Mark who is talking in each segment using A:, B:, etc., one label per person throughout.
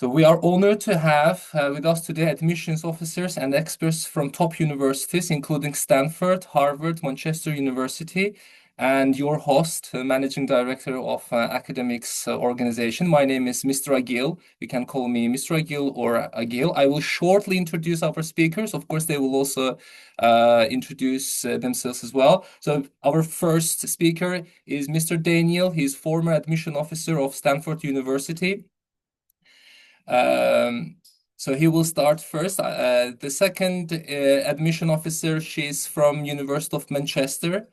A: So we are honored to have with us today admissions officers and experts from top universities, including Stanford, Harvard, Manchester University, and your host, managing director of AcademX organization. My name is Mr. Agil. You can call me Mr. Agil or Agil. I will shortly introduce our speakers. Of course, they will also introduce themselves as well. So our first speaker is Mr. Daniel. He's former admission officer of Stanford University. Um, so he will start first. The second admission officer, she's from University of Manchester.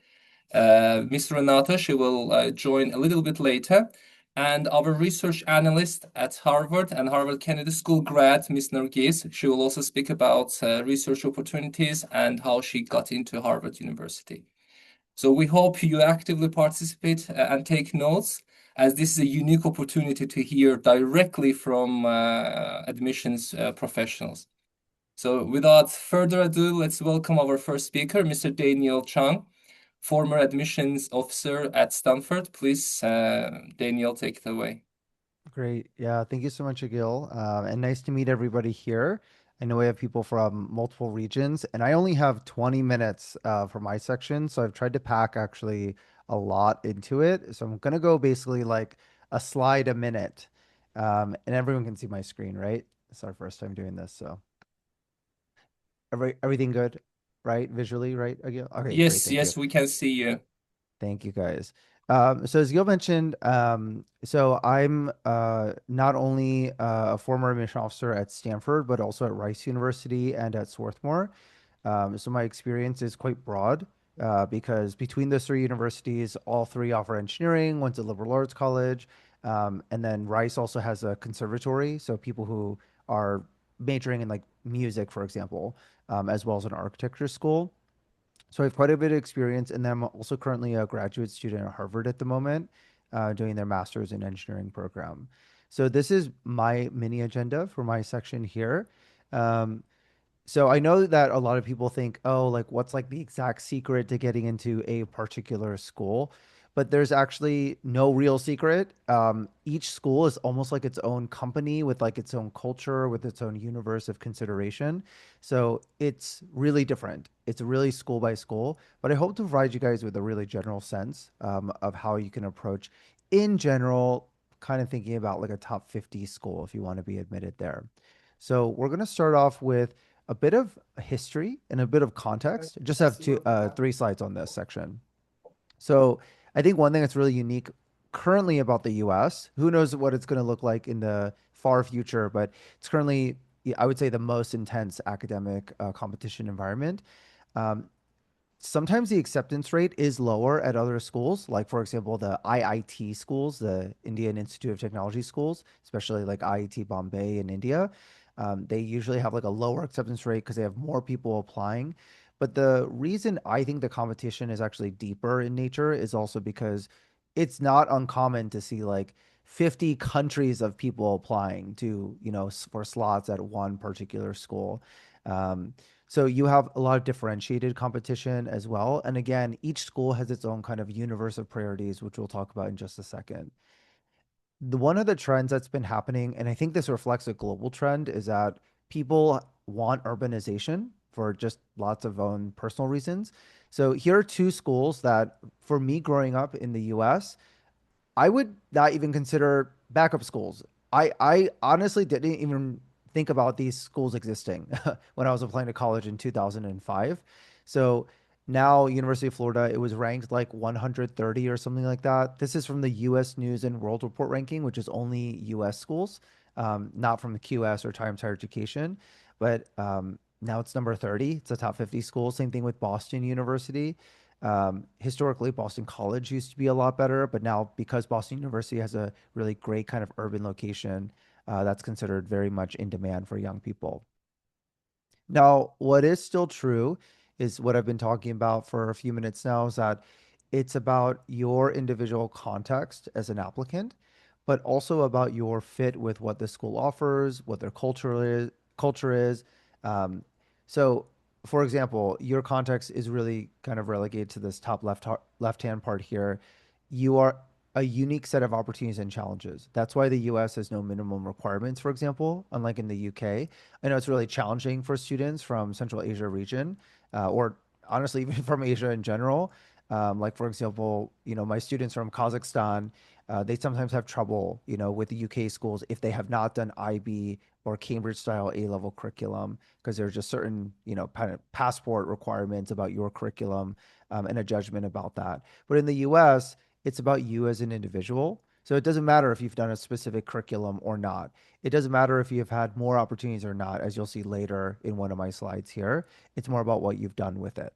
A: Miss Renata, she will join a little bit later. And our research analyst at Harvard and Harvard Kennedy School grad, Miss Nergis, she will also speak about research opportunities and how she got into Harvard University. So we hope you actively participate and take notes, as this is a unique opportunity to hear directly from admissions professionals. So without further ado, let's welcome our first speaker, Mr. Daniel Chang, former admissions officer at Stanford. Please, Daniel, take it away.
B: Great. Yeah, thank you so much, Agil. And nice to meet everybody here. I know we have people from multiple regions, and I only have 20 minutes for my section, so I've tried to pack actually a lot into it. So I'm gonna go basically like a slide a minute, and everyone can see my screen, right? It's our first time doing this, so everything good, right? Visually, right, Agil? Okay, great,
A: Yes,
B: thank you.
A: yes, we can see you.
B: Thank you, guys. So as Gil mentioned, so I'm not only a former admission officer at Stanford, but also at Rice University and at Swarthmore. So my experience is quite broad because between those three universities, all three offer engineering. One's a liberal arts college, and then Rice also has a conservatory. So people who are majoring in like music, for example, as well as an architecture school. So I have quite a bit of experience, and then I'm also currently a graduate student at Harvard at the moment, doing their master's in engineering program. So this is my mini agenda for my section here. Um, so I know that a lot of people think, oh, like what's like the exact secret to getting into a particular school? But there's actually no real secret. Each school is almost like its own company with like its own culture, with its own universe of consideration. So it's really different. It's really school by school. But I hope to provide you guys with a really general sense of how you can approach, in general, kind of thinking about like a top 50 school if you want to be admitted there. So we're going to start off with a bit of history and a bit of context. Just have three slides on this section. So I think one thing that's really unique currently about the US, who knows what it's going to look like in the far future, but it's currently, I would say, the most intense academic competition environment. Um, Sometimes the acceptance rate is lower at other schools, like, for example, the IIT schools, the Indian Institute of Technology schools, especially like IIT Bombay in India. They usually have like a lower acceptance rate because they have more people applying. But the reason I think the competition is actually deeper in nature is also because it's not uncommon to see like 50 countries of people applying to, for slots at one particular school. Um, so you have a lot of differentiated competition as well. And again, each school has its own kind of universe of priorities, which we'll talk about in just a second. The one of the trends that's been happening, and I think this reflects a global trend, is that people want urbanization for just lots of own personal reasons. So here are two schools that, for me growing up in the US, I would not even consider backup schools. I honestly didn't even think about these schools existing when I was applying to college in 2005. So now University of Florida, it was ranked like 130 or something like that. This is from the US News and World Report ranking, which is only US schools, not from the QS or Times Higher Education. But now it's number 30. It's a top 50 school. Same thing with Boston University. Historically, Boston College used to be a lot better, but now because Boston University has a really great kind of urban location, that's considered very much in demand for young people. Now, what is still true is what I've been talking about for a few minutes now is that it's about your individual context as an applicant, but also about your fit with what the school offers, what their culture is. Um, so, for example, your context is really kind of relegated to this top left hand part here. You are a unique set of opportunities and challenges. That's why the US has no minimum requirements, for example, unlike in the UK. I know it's really challenging for students from Central Asia region, or honestly, even from Asia in general. Like, for example, my students from Kazakhstan, they sometimes have trouble, with the UK schools if they have not done IB or Cambridge style A-level curriculum, because there's just certain, kind of passport requirements about your curriculum, and a judgment about that. But in the US, it's about you as an individual. So it doesn't matter if you've done a specific curriculum or not. It doesn't matter if you've had more opportunities or not, as you'll see later in one of my slides here. It's more about what you've done with it.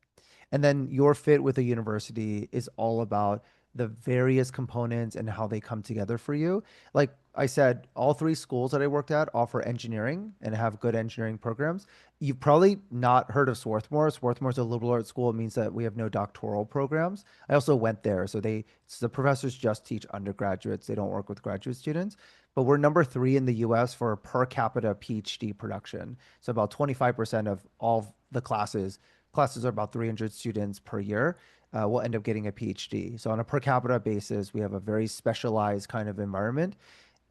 B: And then your fit with a university is all about the various components and how they come together for you. Like I said, all three schools that I worked at offer engineering and have good engineering programs. You've probably not heard of Swarthmore. Swarthmore's a liberal arts school. It means that we have no doctoral programs. I also went there. So the professors just teach undergraduates. They don't work with graduate students. But we're number three in the US for per capita PhD production. So about 25% of all the classes are about 300 students per year, will end up getting a PhD. So on a per capita basis, we have a very specialized kind of environment,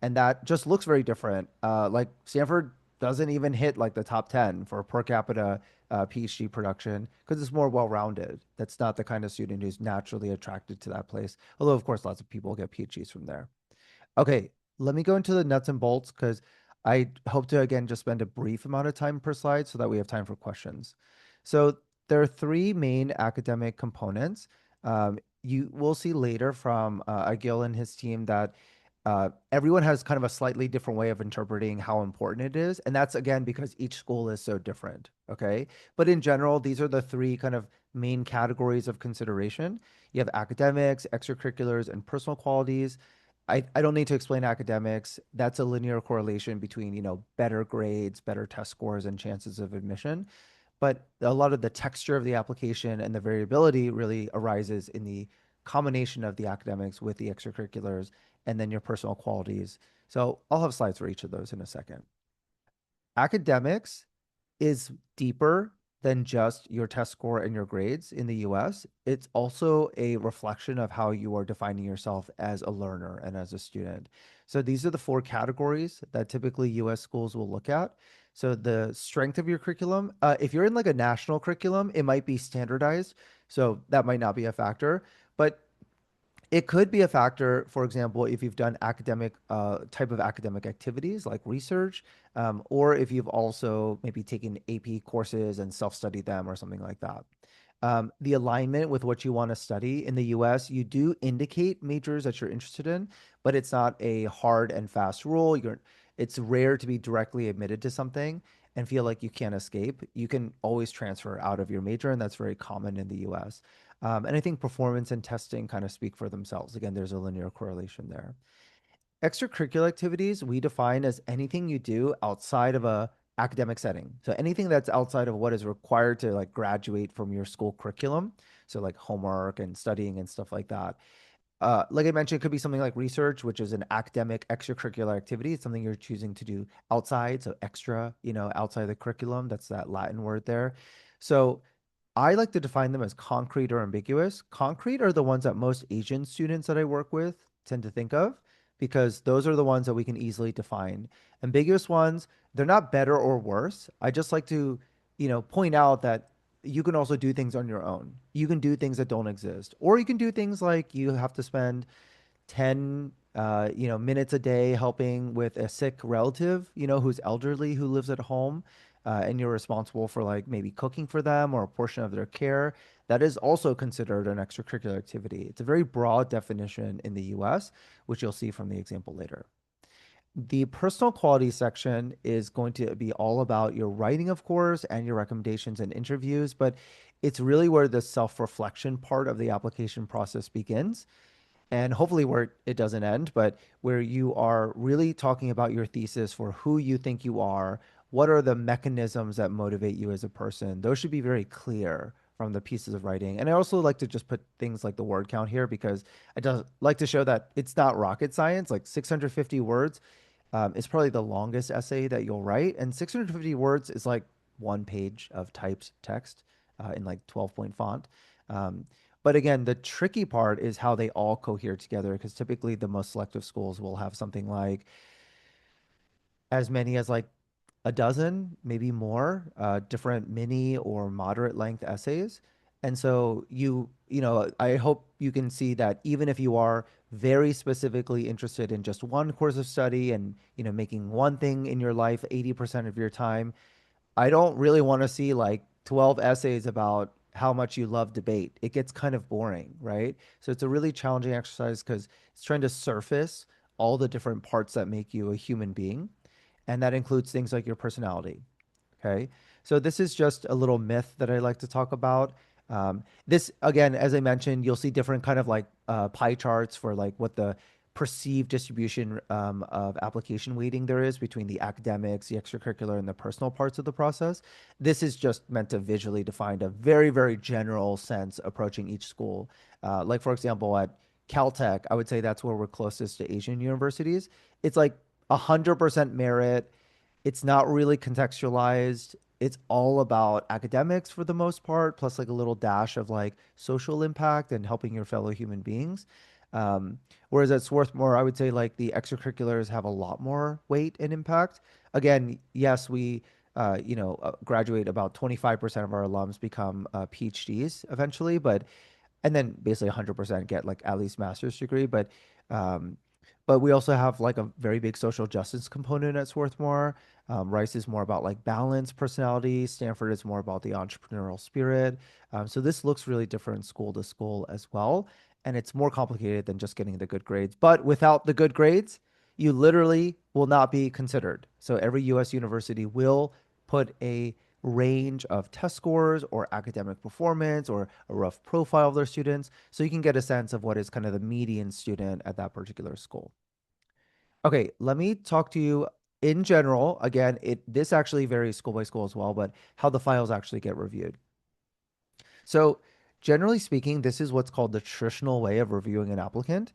B: and that just looks very different. Like Stanford doesn't even hit like the top 10 for per capita PhD production because it's more well-rounded. That's not the kind of student who's naturally attracted to that place. Although, of course, lots of people get PhDs from there. Okay, let me go into the nuts and bolts because I hope to again just spend a brief amount of time per slide so that we have time for questions. So there are three main academic components. You will see later from Agil and his team that everyone has kind of a slightly different way of interpreting how important it is. And that's again because each school is so different. Okay. But in general, these are the three kind of main categories of consideration. You have academics, extracurriculars, and personal qualities. I don't need to explain academics. That's a linear correlation between, better grades, better test scores, and chances of admission. But a lot of the texture of the application and the variability really arises in the combination of the academics with the extracurriculars and then your personal qualities. So I'll have slides for each of those in a second. Academics is deeper than just your test score and your grades in the US. It's also a reflection of how you are defining yourself as a learner and as a student. So these are the four categories that typically US schools will look at. So the strength of your curriculum, if you're in like a national curriculum, it might be standardized. So that might not be a factor. But it could be a factor, for example, if you've done academic type of academic activities like research, or if you've also maybe taken AP courses and self-studied them or something like that. The alignment with what you want to study in the US, you do indicate majors that you're interested in, but it's not a hard and fast rule. It's rare to be directly admitted to something and feel like you can't escape. You can always transfer out of your major, and that's very common in the US. And I think performance and testing kind of speak for themselves. Again, there's a linear correlation there. Extracurricular activities we define as anything you do outside of a academic setting. So anything that's outside of what is required to like graduate from your school curriculum. So like homework and studying and stuff like that. Like I mentioned, it could be something like research, which is an academic extracurricular activity. It's something you're choosing to do outside, so extra, outside the curriculum. That's that Latin word there. So I like to define them as concrete or ambiguous. Concrete are the ones that most Asian students that I work with tend to think of because those are the ones that we can easily define. Ambiguous ones, they're not better or worse. I just like to, point out that you can also do things on your own. You can do things that don't exist, or you can do things like you have to spend 10 minutes a day helping with a sick relative, who's elderly, who lives at home, and you're responsible for like maybe cooking for them or a portion of their care. That is also considered an extracurricular activity. It's a very broad definition in the US, which you'll see from the example later. The personal quality section is going to be all about your writing, of course, and your recommendations and interviews, but it's really where the self-reflection part of the application process begins and hopefully where it doesn't end, but where you are really talking about your thesis for who you think you are, what are the mechanisms that motivate you as a person. Those should be very clear from the pieces of writing. And I also like to just put things like the word count here because I do like to show that it's not rocket science. Like 650 words is probably the longest essay that you'll write, and 650 words is like one page of typed text in like 12-point font. Um, But again, the tricky part is how they all cohere together because typically the most selective schools will have something like as many as like a dozen, maybe more, different mini or moderate length essays. And so I hope you can see that even if you are very specifically interested in just one course of study and, making one thing in your life 80% of your time, I don't really want to see like 12 essays about how much you love debate. It gets kind of boring, right? So it's a really challenging exercise because it's trying to surface all the different parts that make you a human being. And that includes things like your personality. Okay. So this is just a little myth that I like to talk about. This, again, as I mentioned, you'll see different kind of like pie charts for like what the perceived distribution of application weighting there is between the academics, the extracurricular, and the personal parts of the process. This is just meant to visually define a very, very general sense approaching each school. Like, for example, at Caltech, I would say that's where we're closest to Asian universities. It's like 100% merit. It's not really contextualized. It's all about academics for the most part, plus like a little dash of like social impact and helping your fellow human beings. Um, Whereas at Swarthmore, I would say like the extracurriculars have a lot more weight and impact. Again, yes, we graduate about 25% of our alums become PhDs eventually, and then basically 100% get like at least master's degree. Um, but we also have like a very big social justice component at Swarthmore. Rice is more about like balance, personality. Stanford is more about the entrepreneurial spirit. So this looks really different school to school as well. And it's more complicated than just getting the good grades. But without the good grades, you literally will not be considered. So every US university will put a range of test scores or academic performance or a rough profile of their students so you can get a sense of what is kind of the median student at that particular school. Okay, let me talk to you in general. Again, this actually varies school by school as well, but how the files actually get reviewed. So, generally speaking, this is what's called the traditional way of reviewing an applicant,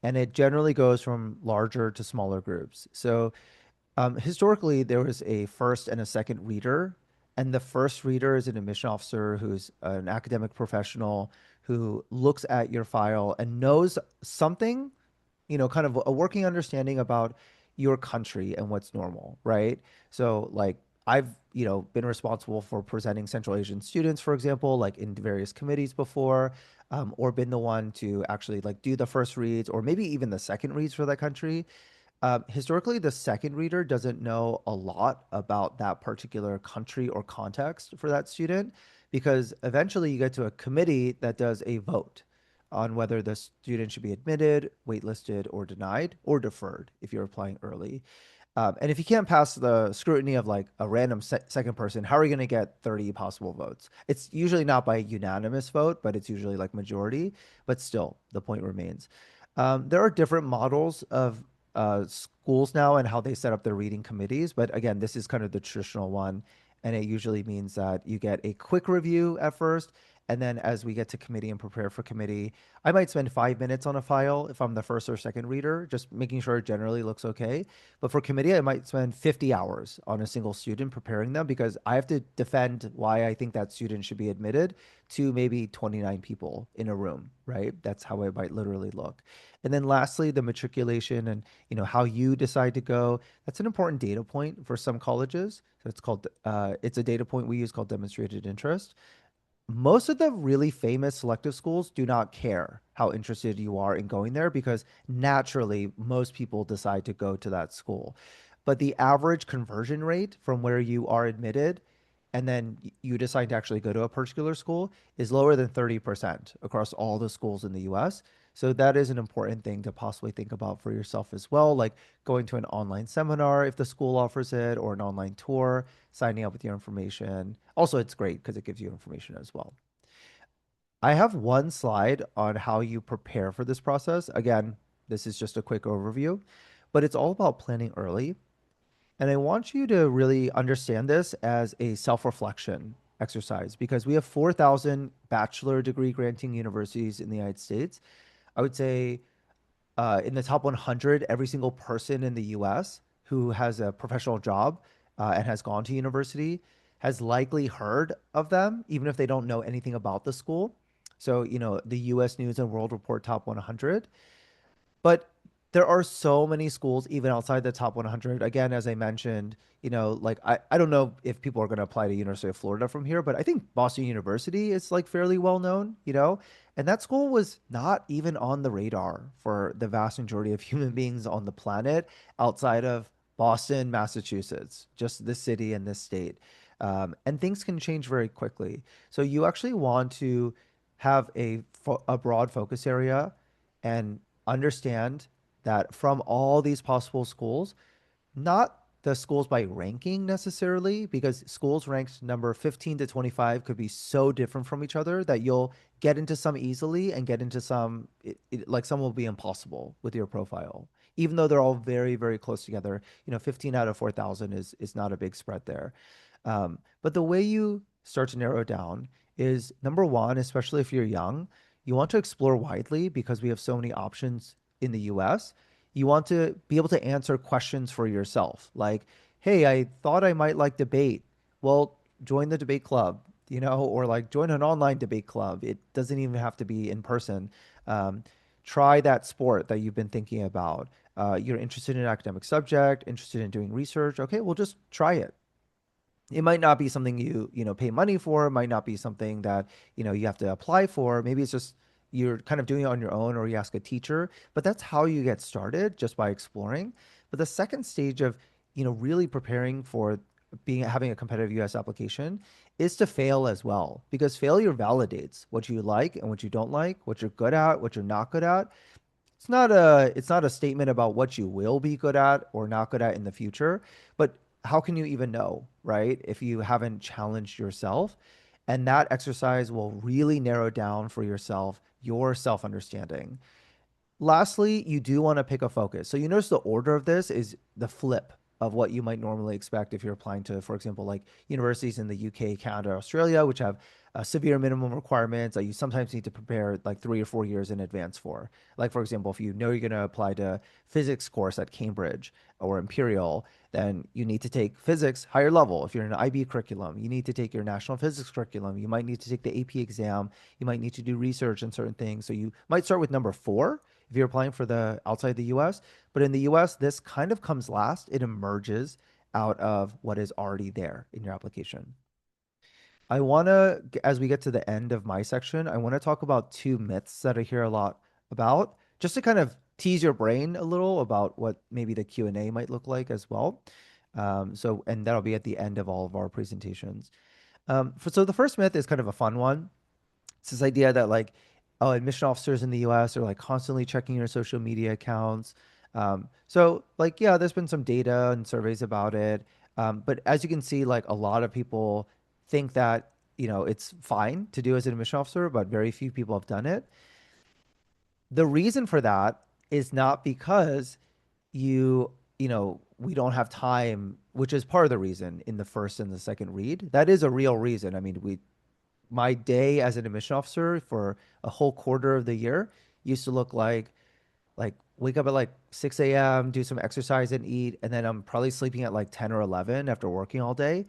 B: and it generally goes from larger to smaller groups. So, historically, there was a first and a second reader, and the first reader is an admission officer who's an academic professional who looks at your file and knows something, kind of a working understanding about your country and what's normal, right? So, like, I've, been responsible for presenting Central Asian students, for example, like in various committees before, or been the one to actually like do the first reads or maybe even the second reads for that country. Historically, the second reader doesn't know a lot about that particular country or context for that student because eventually you get to a committee that does a vote on whether the student should be admitted, waitlisted, or denied, or deferred if you're applying early. And if you can't pass the scrutiny of like a random second person, how are you going to get 30 possible votes? It's usually not by unanimous vote, but it's usually like majority. But still, the point remains. There are different models of schools now and how they set up their reading committees. But again, this is kind of the traditional one. And it usually means that you get a quick review at first. And then as we get to committee and prepare for committee, I might spend 5 minutes on a file if I'm the first or second reader, just making sure it generally looks okay. But for committee, I might spend 50 hours on a single student preparing them because I have to defend why I think that student should be admitted to maybe 29 people in a room, right? That's how it might literally look. And then lastly, the matriculation and how you decide to go. That's an important data point for some colleges. So it's a data point we use called demonstrated interest. Most of the really famous selective schools do not care how interested you are in going there because naturally most people decide to go to that school. But the average conversion rate from where you are admitted and then you decide to actually go to a particular school is lower than 30% across all the schools in the US. So that is an important thing to possibly think about for yourself as well, like going to an online seminar if the school offers it, or an online tour, signing up with your information. Also, it's great because it gives you information as well. I have one slide on how you prepare for this process. Again, this is just a quick overview, but it's all about planning early. And I want you to really understand this as a self-reflection exercise because we have 4,000 bachelor degree granting universities in the United States. I would say in the top 100, every single person in the US who has a professional job and has gone to university has likely heard of them, even if they don't know anything about the school. So, the US News and World Report top 100. But there are so many schools even outside the top 100. Again, as I mentioned, like I don't know if people are going to apply to University of Florida from here, but I think Boston University is like fairly well known. And that school was not even on the radar for the vast majority of human beings on the planet outside of Boston, Massachusetts, just this city and this state. And things can change very quickly. So you actually want to have a broad focus area and understand that from all these possible schools, not the schools by ranking necessarily, because schools ranked number 15 to 25 could be so different from each other that you'll get into some easily and get into some, like some will be impossible with your profile, even though they're all very, very close together. 15 out of 4,000 is not a big spread there. But the way you start to narrow down is number one, especially if you're young, you want to explore widely because we have so many options in the US. You want to be able to answer questions for yourself. Like, hey, I thought I might like debate. Well, join the debate club, or like join an online debate club. It doesn't even have to be in person. Um, Try that sport that you've been thinking about. You're interested in an academic subject, interested in doing research. Okay, well, just try it. It might not be something you pay money for. It might not be something that you have to apply for. Maybe it's just you're kind of doing it on your own, or you ask a teacher. But that's how you get started, just by exploring. But the second stage of really preparing for being having a competitive US application is to fail as well, because failure validates what you like and what you don't like, what you're good at, what you're not good at. It's not a statement about what you will be good at or not good at in the future, but how can you even know, right? If you haven't challenged yourself. And that exercise will really narrow down for yourself your self-understanding. Lastly, you do want to pick a focus. So you notice the order of this is the flip of what you might normally expect if you're applying to, for example, like universities in the UK, Canada, Australia, which have severe minimum requirements that you sometimes need to prepare like 3 or 4 years in advance for. Like, for example, if you know you're going to apply to physics course at Cambridge or Imperial, then you need to take physics higher level. If you're in an IB curriculum, you need to take your national physics curriculum. You might need to take the AP exam. You might need to do research on certain things. So you might start with number four if you're applying for the outside the US. But in the US, this kind of comes last. It emerges out of what is already there in your application. I want to, as we get to the end of my section, I want to talk about two myths that I hear a lot about, just to kind of tease your brain a little about what maybe the Q&A might look like as well. And that'll be at the end of all of our presentations. So the first myth is kind of a fun one. It's this idea that like, oh, admission officers in the US are like constantly checking your social media accounts. So like, yeah, there's been some data and surveys about it. But as you can see, like a lot of people think that, it's fine to do as an admission officer, but very few people have done it. The reason for that is not because we don't have time, which is part of the reason in the first and the second read. That is a real reason. I mean, my day as an admission officer for a whole quarter of the year used to look like wake up at like 6 a.m., do some exercise and eat, and then I'm probably sleeping at like 10 or 11 after working all day.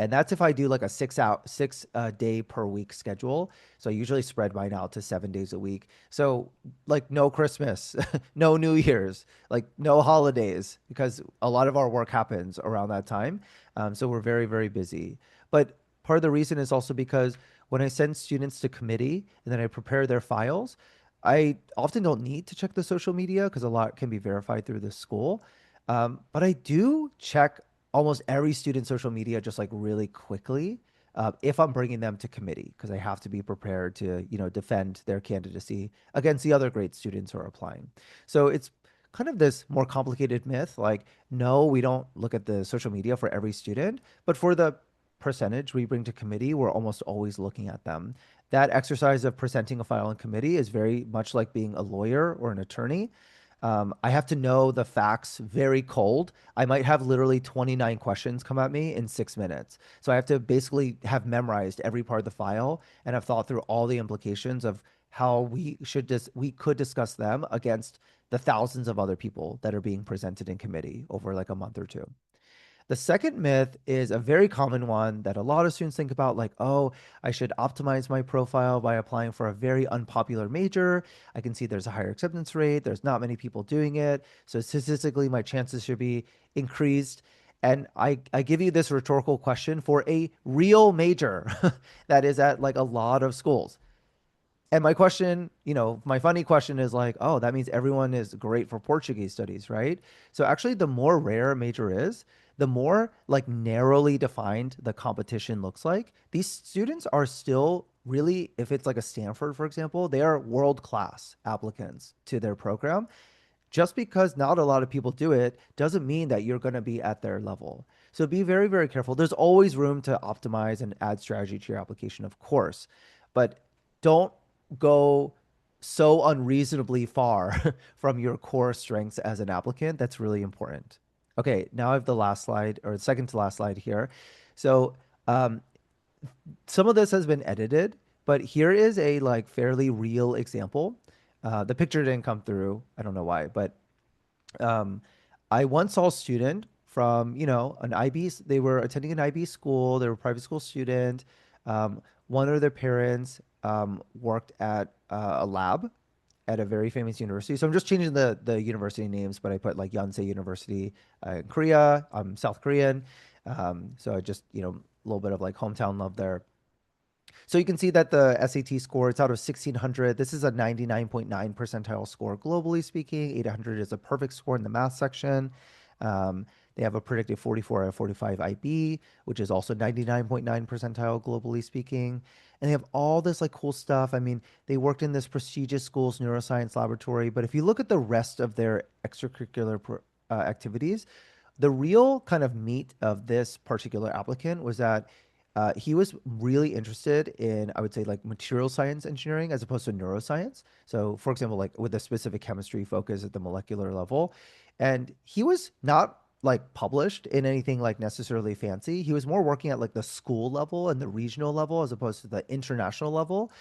B: And that's if I do like a 6 day per week schedule. So I usually spread mine out to 7 days a week. So like no Christmas, no New Year's, like no holidays, because a lot of our work happens around that time. So we're very, very busy. But part of the reason is also because when I send students to committee and then I prepare their files, I often don't need to check the social media because a lot can be verified through the school. But I do check almost every student's social media just like really quickly if I'm bringing them to committee, because I have to be prepared to, defend their candidacy against the other great students who are applying. So it's kind of this more complicated myth. Like, no, we don't look at the social media for every student, but for the percentage we bring to committee, we're almost always looking at them. That exercise of presenting a file in committee is very much like being a lawyer or an attorney. I have to know the facts very cold. I might have literally 29 questions come at me in 6 minutes. So I have to basically have memorized every part of the file and have thought through all the implications of how we could discuss them against the thousands of other people that are being presented in committee over like a month or two. The second myth is a very common one that a lot of students think about, like, oh, I should optimize my profile by applying for a very unpopular major. I can see there's a higher acceptance rate. There's not many people doing it. So statistically, my chances should be increased. And I give you this rhetorical question for a real major that is at like a lot of schools. And my question, my funny question is like, oh, that means everyone is great for Portuguese studies, right? So actually, the more rare a major is, the more like narrowly defined the competition looks like. These students are still really, if it's like a Stanford, for example, they are world-class applicants to their program. Just because not a lot of people do it doesn't mean that you're going to be at their level. So be very, very careful. There's always room to optimize and add strategy to your application, of course, but don't go so unreasonably far from your core strengths as an applicant. That's really important. Okay, now I have the last slide or the second to last slide here. So um, some of this has been edited, but here is a like fairly real example. The picture didn't come through. I don't know why, but um, I once saw a student from, an IB, they were attending an IB school, they were a private school student. One of their parents worked at a lab at a very famous university. So I'm just changing the university names, but I put like Yonsei University in Korea. I'm South Korean. So I just, a little bit of like hometown love there. So you can see that the SAT score, it's out of 1600. This is a 99.9 percentile score globally speaking. 800 is a perfect score in the math section. They have a predicted 44 out of 45 IB, which is also 99.9 percentile globally speaking. And they have all this like cool stuff. I mean, they worked in this prestigious school's neuroscience laboratory, but if you look at the rest of their extracurricular activities, the real kind of meat of this particular applicant was that he was really interested in, I would say, like material science engineering as opposed to neuroscience. So, for example, like with a specific chemistry focus at the molecular level. And he was not like published in anything like necessarily fancy. He was more working at like the school level and the regional level as opposed to the international level.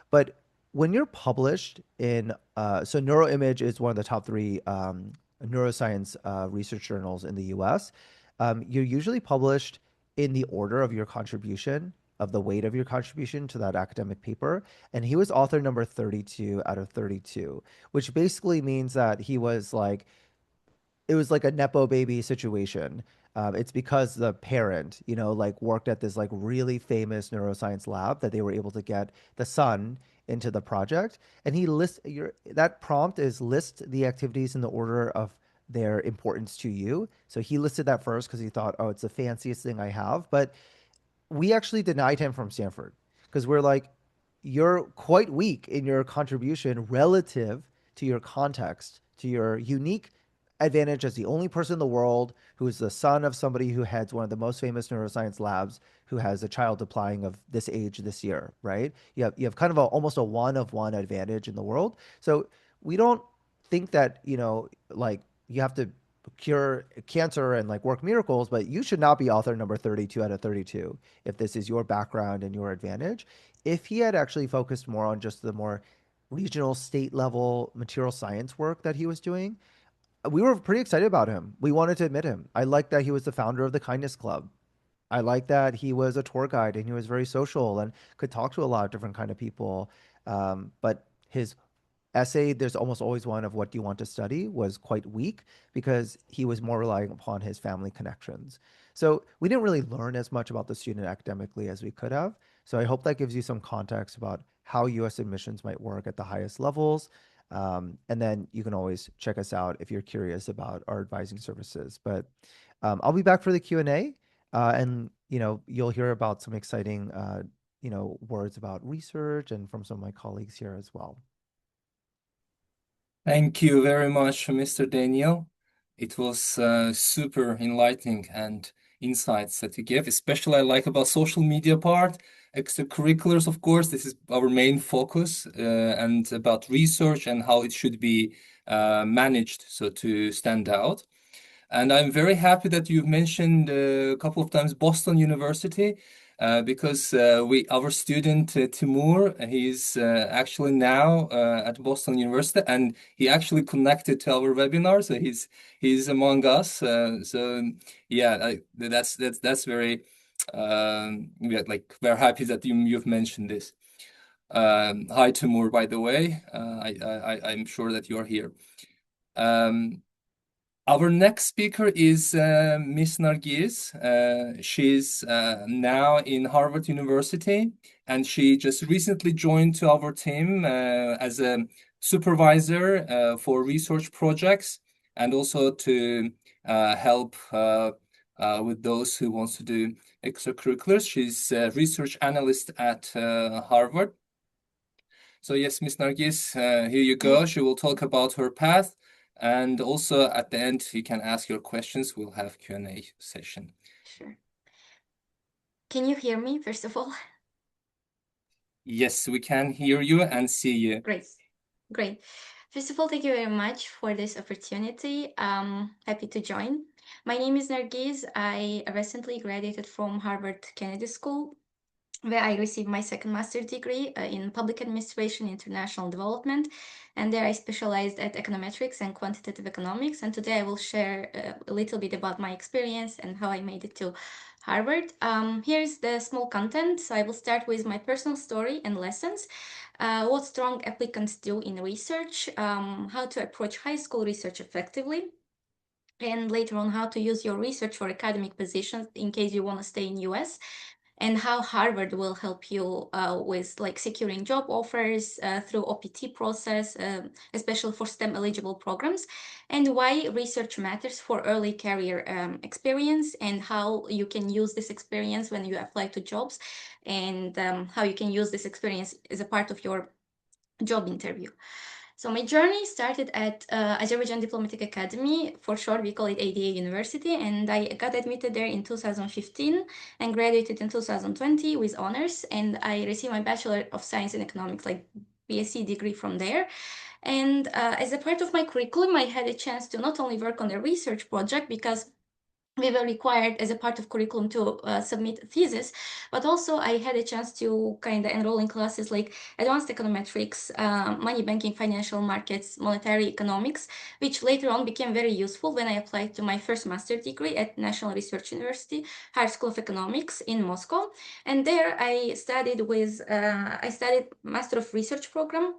B: But when you're published in, so Neuroimage is one of the top three neuroscience research journals in the US. You're usually published in the order of your contribution, of the weight of your contribution to that academic paper. And he was author number 32 out of 32, which basically means that he was like, it was like a nepo baby situation. It's because the parent, like worked at this like really famous neuroscience lab that they were able to get the son into the project. And he lists that prompt is list the activities in the order of their importance to you. So he listed that first because he thought, oh, it's the fanciest thing I have. But we actually denied him from Stanford because we're like, you're quite weak in your contribution relative to your context, to your unique advantage as the only person in the world who is the son of somebody who heads one of the most famous neuroscience labs who has a child applying of this age this year, right? You have kind of almost a one of one advantage in the world. So we don't think that, like you have to cure cancer and like work miracles, but you should not be author number 32 out of 32 if this is your background and your advantage. If he had actually focused more on just the more regional state level material science work that he was doing, we were pretty excited about him. We wanted to admit him. I like that he was the founder of the Kindness Club. I like that he was a tour guide and he was very social and could talk to a lot of different kind of people. But his essay, there's almost always one of what do you want to study, was quite weak because he was more relying upon his family connections. So we didn't really learn as much about the student academically as we could have. So I hope that gives you some context about how US admissions might work at the highest levels. And then you can always check us out if you're curious about our advising services. But I'll be back for the Q&A, and you'll hear about some exciting words about research and from some of my colleagues here as well.
A: Thank you very much, Mr. Daniel. It was super enlightening and insights that you gave. Especially I like about social media part, extracurriculars, of course. This is our main focus, and about research and how it should be managed so to stand out. And I'm very happy that you've mentioned a couple of times Boston University. because our student Timur, he's actually now at Boston University, and he actually connected to our webinar, so he's among us. So yeah, that's very yeah, like we're happy that you've mentioned this. Hi Timur, by the way. I'm sure that you're here. Um, our next speaker is Miss Nargiz. She's now in Harvard University, and she just recently joined to our team as a supervisor for research projects, and also to help with those who wants to do extracurriculars. She's a research analyst at Harvard. So yes, Miss Nargis, here you go. She will talk about her path, and also at the end, you can ask your questions. We'll have Q&A session.
C: Sure. Can you hear me, first of all?
A: Yes, we can hear you and see you.
C: Great. Great. First of all, thank you very much for this opportunity. Happy to join. My name is Nargiz. I recently graduated from Harvard Kennedy School, where I received my second master's degree in public administration, international development, and there I specialized at econometrics and quantitative economics. And today I will share a little bit about my experience and how I made it to Harvard. Here's the small content. So I will start with my personal story and lessons, what strong applicants do in research, how to approach high school research effectively, and later on how to use your research for academic positions in case you want to stay in US, and how Harvard will help you with like securing job offers through OPT process, especially for STEM eligible programs, and why research matters for early career experience, and how you can use this experience when you apply to jobs, and how you can use this experience as a part of your job interview. So my journey started at Azerbaijan Diplomatic Academy. For short, we call it ADA University, and I got admitted there in 2015 and graduated in 2020 with honors. And I received my Bachelor of Science in Economics, like BSc degree from there. And as a part of my curriculum, I had a chance to not only work on the research project, because we were required as a part of curriculum to submit a thesis, but also I had a chance to kind of enroll in classes like advanced econometrics, money banking, financial markets, monetary economics, which later on became very useful when I applied to my first master's degree at National Research University, Higher School of Economics in Moscow. And there I studied Master of Research program.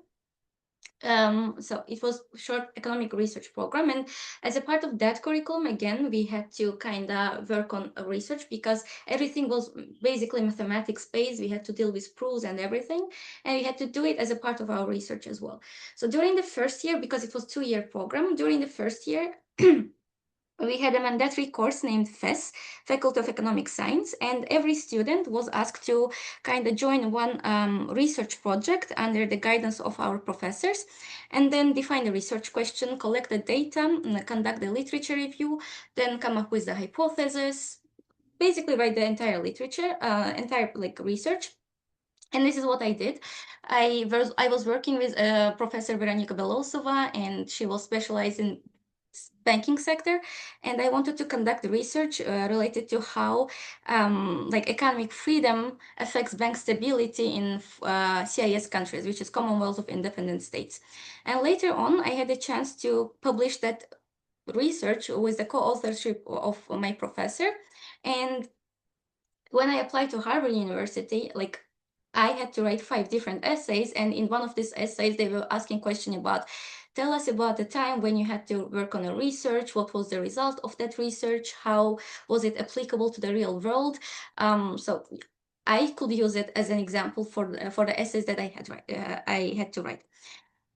C: So it was a short economic research program, and as a part of that curriculum, again, we had to kind of work on research, because everything was basically mathematics based. We had to deal with proofs and everything, and we had to do it as a part of our research as well. So during the first year, because it was 2-year program, during the first year we had a mandatory course named FES, Faculty of Economic Science, and every student was asked to kind of join one research project under the guidance of our professors, and then define the research question, collect the data, conduct the literature review, then come up with the hypothesis, basically write the entire literature, entire like research. And this is what I did. I was working with Professor Veronika Belosova, and she was specialized in banking sector, and I wanted to conduct research related to how like economic freedom affects bank stability in CIS countries, which is Commonwealth of Independent States. And later on, I had a chance to publish that research with the co-authorship of my professor. And when I applied to Harvard University, like I had to write 5 different essays, and in one of these essays, they were asking question about, tell us about the time when you had to work on a research, what was the result of that research, how was it applicable to the real world. So I could use it as an example for the essays that I had to write.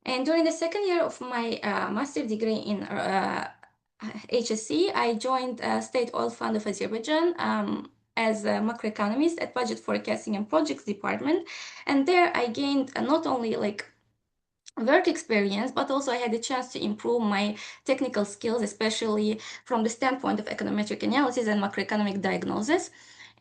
C: And during the second year of my master's degree in HSC, I joined State Oil Fund of Azerbaijan as a macroeconomist at Budget Forecasting and Projects Department. And there I gained not only like work experience, but also I had a chance to improve my technical skills, especially from the standpoint of econometric analysis and macroeconomic diagnosis.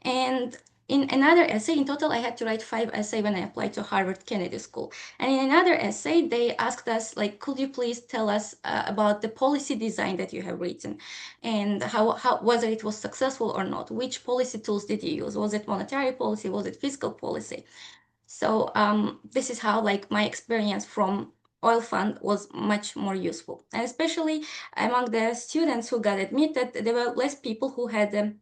C: And In another essay, in total, I had to write 5 essays when I applied to Harvard Kennedy School. And in another essay, they asked us, like, could you please tell us about the policy design that you have written and how whether it was successful or not? Which policy tools did you use? Was it monetary policy? Was it fiscal policy? So this is how, like, my experience from oil fund was much more useful. And especially among the students who got admitted, there were less people who had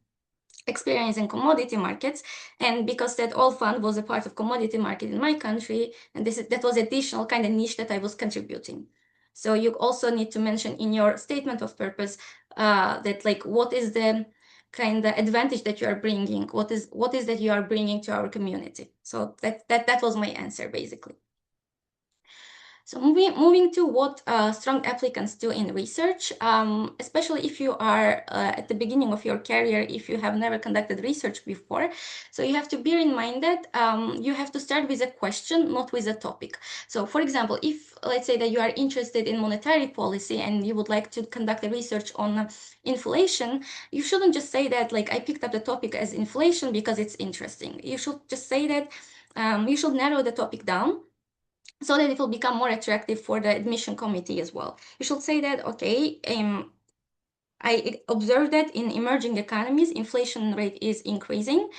C: experience in commodity markets, and because that oil fund was a part of commodity market in my country, and that was additional kind of niche that I was contributing. So you also need to mention in your statement of purpose that, like, what is the kind of advantage that you are bringing, what is that you are bringing to our community. So that was my answer, basically. So moving to what strong applicants do in research, especially if you are at the beginning of your career, if you have never conducted research before. So you have to bear in mind that you have to start with a question, not with a topic. So for example, if let's say that you are interested in monetary policy and you would like to conduct a research on inflation, you shouldn't just say that, like, I picked up the topic as inflation because it's interesting. You should just say that you should narrow the topic down so that it will become more attractive for the admission committee as well. You should say that, okay, I observed that in emerging economies, inflation rate is increasing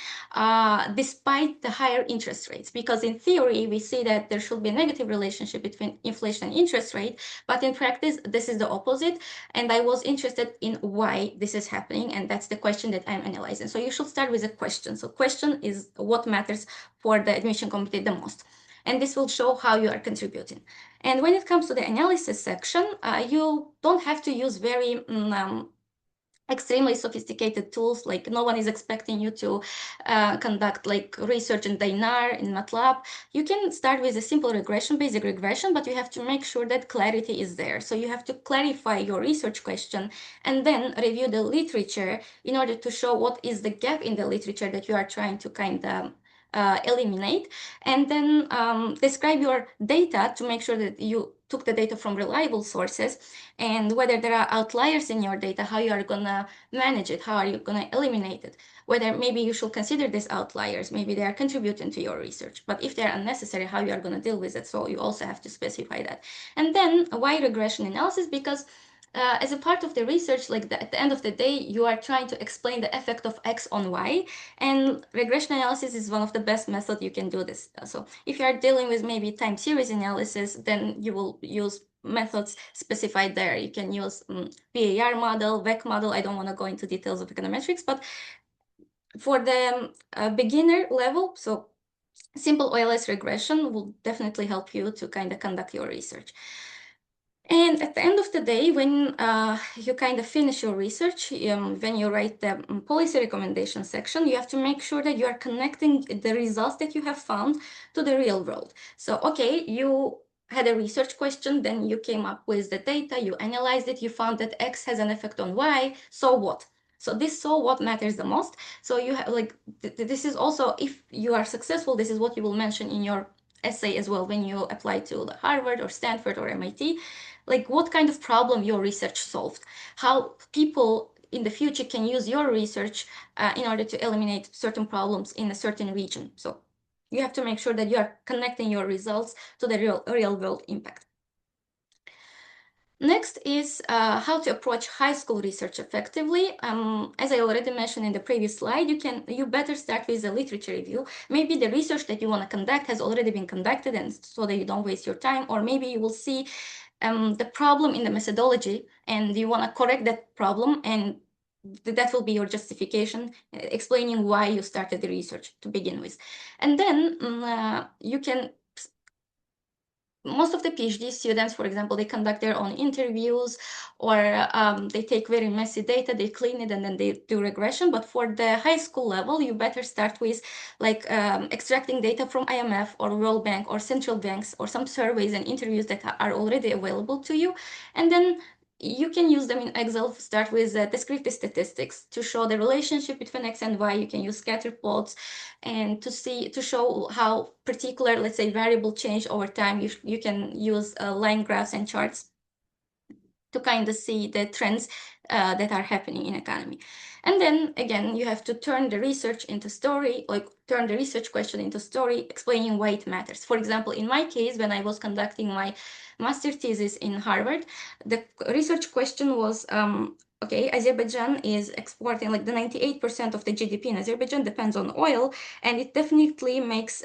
C: despite the higher interest rates. Because in theory, we see that there should be a negative relationship between inflation and interest rate, but in practice, this is the opposite. And I was interested in why this is happening, and that's the question that I'm analyzing. So you should start with a question. So question is what matters for the admission committee the most. And this will show how you are contributing. And when it comes to the analysis section, you don't have to use very extremely sophisticated tools. Like, no one is expecting you to conduct like research in Dinar, in MATLAB. You can start with a simple regression, basic regression, but you have to make sure that clarity is there. So you have to clarify your research question and then review the literature in order to show what is the gap in the literature that you are trying to kind of eliminate, and then describe your data to make sure that you took the data from reliable sources, and whether there are outliers in your data, how you are gonna manage it, how are you gonna eliminate it, whether maybe you should consider these outliers, maybe they are contributing to your research, but if they're unnecessary, how you are gonna deal with it. So you also have to specify that. And then why regression analysis? Because as a part of the research, like at the end of the day, you are trying to explain the effect of X on Y, and regression analysis is one of the best methods you can do this. So if you are dealing with maybe time series analysis, then you will use methods specified there. You can use PAR model, VEC model. I don't want to go into details of econometrics, but for the beginner level, so simple OLS regression will definitely help you to kind of conduct your research. And at the end of the day, when you kind of finish your research, when you write the policy recommendation section, you have to make sure that you are connecting the results that you have found to the real world. So, okay, you had a research question, then you came up with the data, you analyzed it, you found that X has an effect on Y, so what? So this so what matters the most. So you have like, this is also, if you are successful, this is what you will mention in your essay as well when you apply to Harvard or Stanford or MIT. Like, what kind of problem your research solved, how people in the future can use your research in order to eliminate certain problems in a certain region. So you have to make sure that you are connecting your results to the real world impact. Next is how to approach high school research effectively. As I already mentioned in the previous slide, you better start with a literature review. Maybe the research that you want to conduct has already been conducted, and so that you don't waste your time, or maybe you will see the problem in the methodology and you want to correct that problem, and that will be your justification, explaining why you started the research to begin with. And then you can, most of the PhD students, for example, they conduct their own interviews, or they take very messy data, they clean it, and then they do regression. But for the high school level, you better start with like extracting data from IMF or World Bank or central banks or some surveys and interviews that are already available to you. And then you can use them in Excel. Start with descriptive statistics to show the relationship between X and Y. You can use scatter plots and to show how particular, let's say, variable change over time. You can use line graphs and charts to kind of see the trends that are happening in economy. And then again, you have to turn the research into story, like turn the research question into story, explaining why it matters. For example, in my case, when I was conducting my master thesis in Harvard, the research question was, okay, Azerbaijan is exporting, like the 98% of the GDP in Azerbaijan depends on oil, and it definitely makes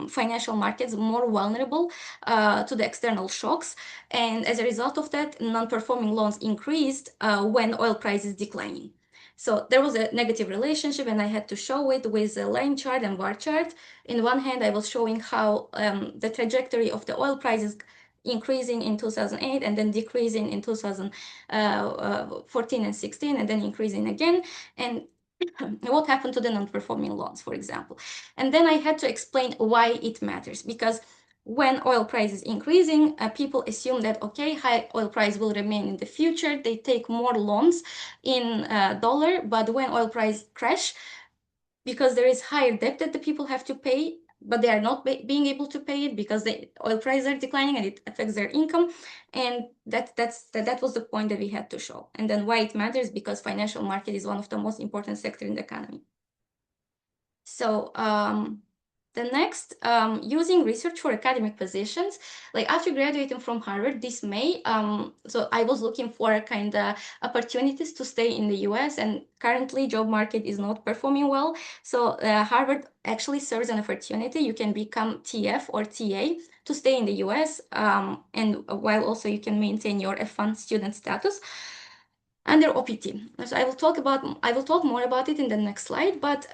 C: financial markets more vulnerable to the external shocks. And as a result of that, non-performing loans increased when oil price is declining. So there was a negative relationship, and I had to show it with a line chart and bar chart. In one hand, I was showing how the trajectory of the oil prices increasing in 2008 and then decreasing in 2014 and 16 and then increasing again, and what happened to the non-performing loans, for example. And then I had to explain why it matters, because when oil price is increasing, people assume that, okay, high oil price will remain in the future. They take more loans in dollar, but when oil price crash, because there is higher debt that the people have to pay, but they are not being able to pay it because the oil prices are declining and it affects their income. And that was the point that we had to show. And then why it matters, because financial market is one of the most important sector in the economy. So the next, using research for academic positions. Like after graduating from Harvard this May, so I was looking for kind of opportunities to stay in the US, and currently job market is not performing well. So Harvard actually serves an opportunity. You can become TF or TA to stay in the US, and while also you can maintain your F1 student status under OPT. So I will talk more about it in the next slide, but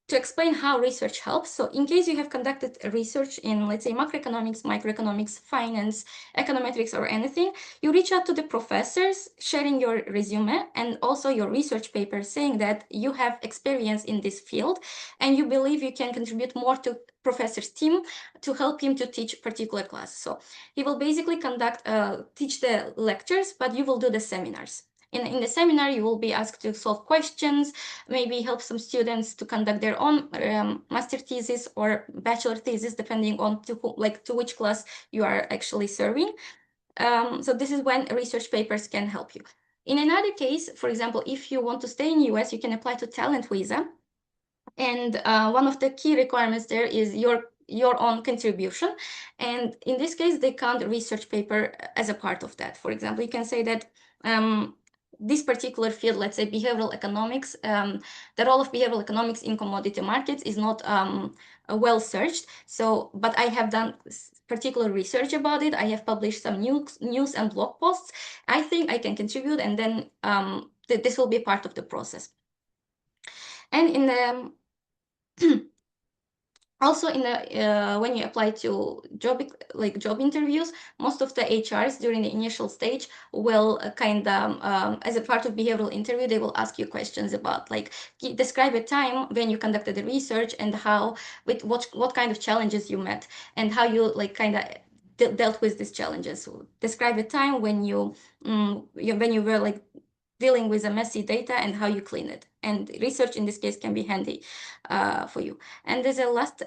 C: to explain how research helps. So in case you have conducted research in, let's say, macroeconomics, microeconomics, finance, econometrics, or anything, you reach out to the professors, sharing your resume and also your research paper, saying that you have experience in this field and you believe you can contribute more to professor's team to help him to teach particular class. So he will basically teach the lectures, but you will do the seminars. In the seminar, you will be asked to solve questions, maybe help some students to conduct their own master thesis or bachelor thesis, depending on to which class you are actually serving. So this is when research papers can help you. In another case, for example, if you want to stay in US, you can apply to talent visa. And one of the key requirements there is your own contribution. And in this case, they count research paper as a part of that. For example, you can say that this particular field, let's say behavioral economics, the role of behavioral economics in commodity markets is not well searched. So, but I have done particular research about it. I have published some news and blog posts. I think I can contribute, and then this will be part of the process. And in the also, when you apply to job interviews, most of the HRs during the initial stage will as a part of behavioral interview, they will ask you questions about describe a time when you conducted the research and what kind of challenges you met and how you dealt with these challenges. So describe a time when you were dealing with a messy data and how you clean it. And research in this case can be handy for you. And there's a last,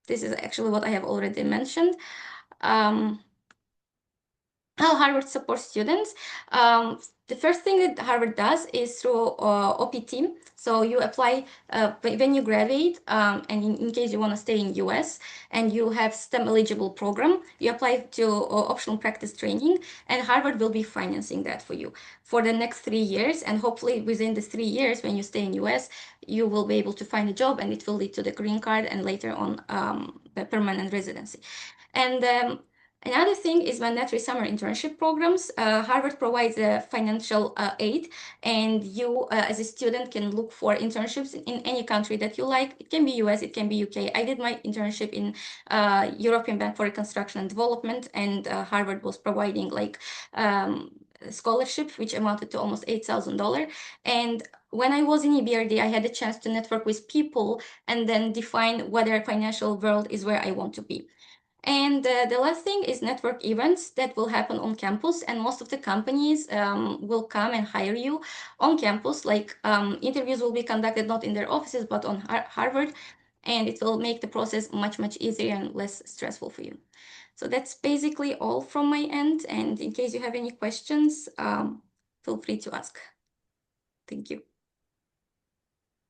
C: this is actually what I have already mentioned. How Harvard supports students. The first thing that Harvard does is through OPT. So you apply when you graduate, and in case you want to stay in US and you have STEM eligible program, you apply to optional practice training, and Harvard will be financing that for you for the next 3 years. And hopefully within the 3 years, when you stay in US, you will be able to find a job, and it will lead to the green card and later on the permanent residency. And another thing is mandatory summer internship programs. Harvard provides a financial aid, and you, as a student, can look for internships in any country that you like. It can be US, it can be UK. I did my internship in European Bank for Reconstruction and Development, and Harvard was providing scholarship, which amounted to almost $8,000. And when I was in EBRD, I had a chance to network with people and then define whether financial world is where I want to be. And the last thing is network events that will happen on campus, and most of the companies will come and hire you on campus. Interviews will be conducted not in their offices, but on Harvard, and it will make the process much, much easier and less stressful for you. So that's basically all from my end. And in case you have any questions, feel free to ask. Thank you.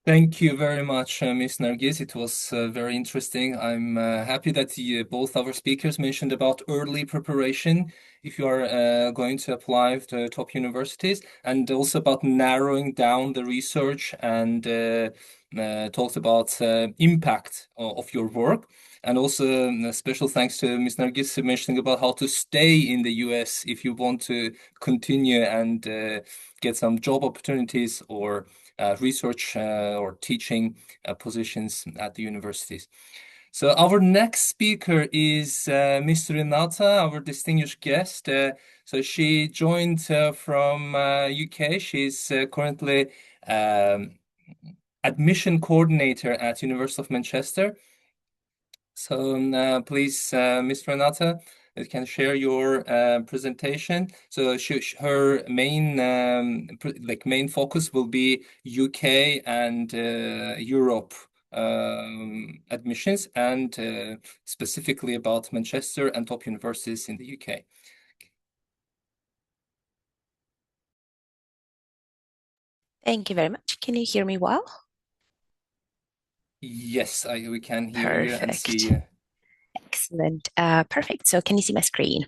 A: Thank you very much, Ms. Nargis. It was very interesting. I'm happy that both our speakers mentioned about early preparation if you are going to apply to top universities, and also about narrowing down the research and talked about impact of your work. And also special thanks to Ms. Nargis mentioning about how to stay in the US if you want to continue and get some job opportunities or research or teaching positions at the universities. So our next speaker is Ms. Renata, our distinguished guest. So she joined from UK. She's currently admission coordinator at University of Manchester. So please, Ms. Renata, you can share your presentation. So her main main focus will be UK and Europe admissions, and specifically about Manchester and top universities in the UK.
D: Thank you very much. Can you hear me well?
A: Yes, we can hear you and see you.
D: Excellent. Perfect. So can you see my screen?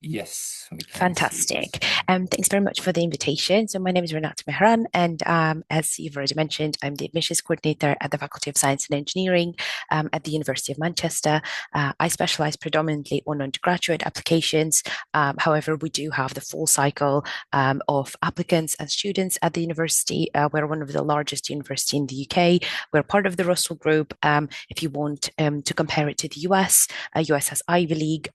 A: Yes, we can.
D: Fantastic. Thanks very much for the invitation. So my name is Renata Mehran, and as you've already mentioned, I'm the admissions coordinator at the Faculty of Science and Engineering at the University of Manchester. I specialize predominantly on undergraduate applications. However, we do have the full cycle of applicants and students at the university. We're one of the largest universities in the UK. We're part of the Russell Group. If you want to compare it to the US, US has Ivy League.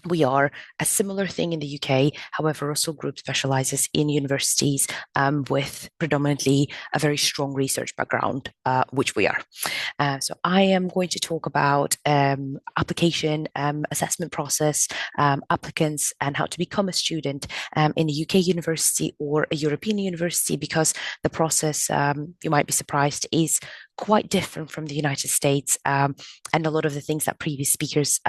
D: We are a similar thing in the UK. However, Russell Group specializes in universities with predominantly a very strong research background, which we are. So I am going to talk about application assessment process, applicants, and how to become a student in a UK university or a European university, because the process, you might be surprised, is quite different from the United States. And a lot of the things that previous speakers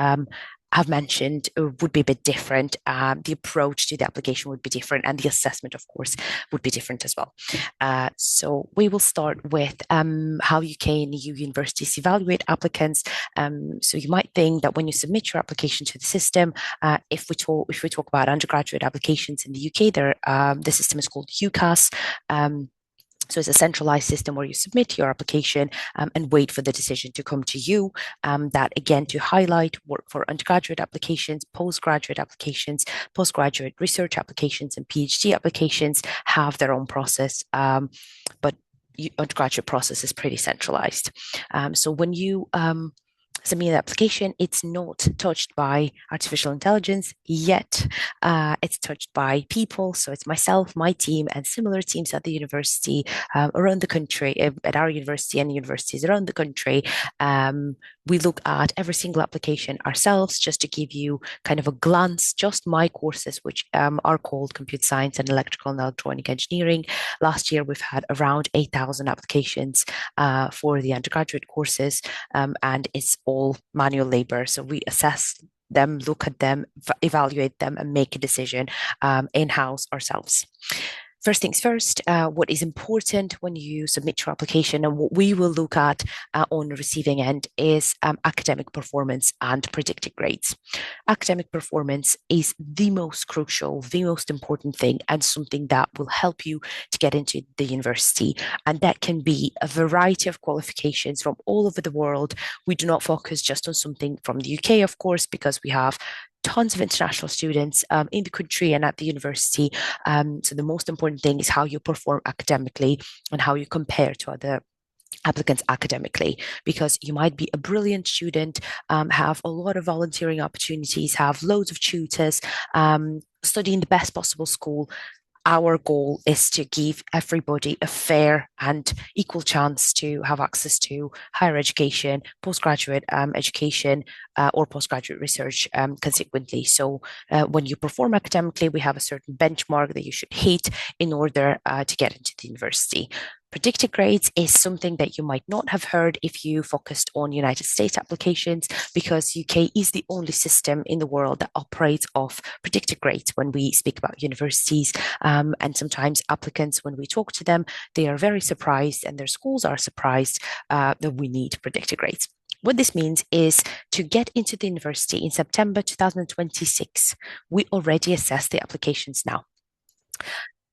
D: have mentioned would be a bit different. The approach to the application would be different, and the assessment, of course, would be different as well. So we will start with how UK and EU universities evaluate applicants. So you might think that when you submit your application to the system, if we talk about undergraduate applications in the UK, the system is called UCAS. So it's a centralized system where you submit your application and wait for the decision to come to you. That, again, to highlight, work for undergraduate applications, postgraduate applications, postgraduate research applications, and PhD applications have their own process, but undergraduate process is pretty centralized. So when you submit an application, it's not touched by artificial intelligence yet. It's touched by people. So it's myself, my team, and similar teams at the university around the country, at our university and universities around the country. We look at every single application ourselves, just to give you kind of a glance. Just my courses, which are called Computer Science and Electrical and Electronic Engineering. Last year, we've had around 8,000 applications for the undergraduate courses, and it's all manual labor. So we assess them, look at them, evaluate them, and make a decision in-house ourselves. First things first, what is important when you submit your application, and what we will look at on the receiving end, is academic performance and predicted grades. Academic performance is the most crucial, the most important thing, and something that will help you to get into the university. And that can be a variety of qualifications from all over the world. We do not focus just on something from the UK, of course, because we have tons of international students in the country and at the university. So the most important thing is how you perform academically and how you compare to other applicants academically, because you might be a brilliant student, have a lot of volunteering opportunities, have loads of tutors, study in the best possible school. Our goal is to give everybody a fair and equal chance to have access to higher education, postgraduate education, or postgraduate research consequently. So when you perform academically, we have a certain benchmark that you should hit in order to get into the university. Predicted grades is something that you might not have heard if you focused on United States applications, because UK is the only system in the world that operates off predicted grades when we speak about universities. And sometimes applicants, when we talk to them, they are very surprised, and their schools are surprised that we need predicted grades. What this means is, to get into the university in September 2026, we already assess the applications now.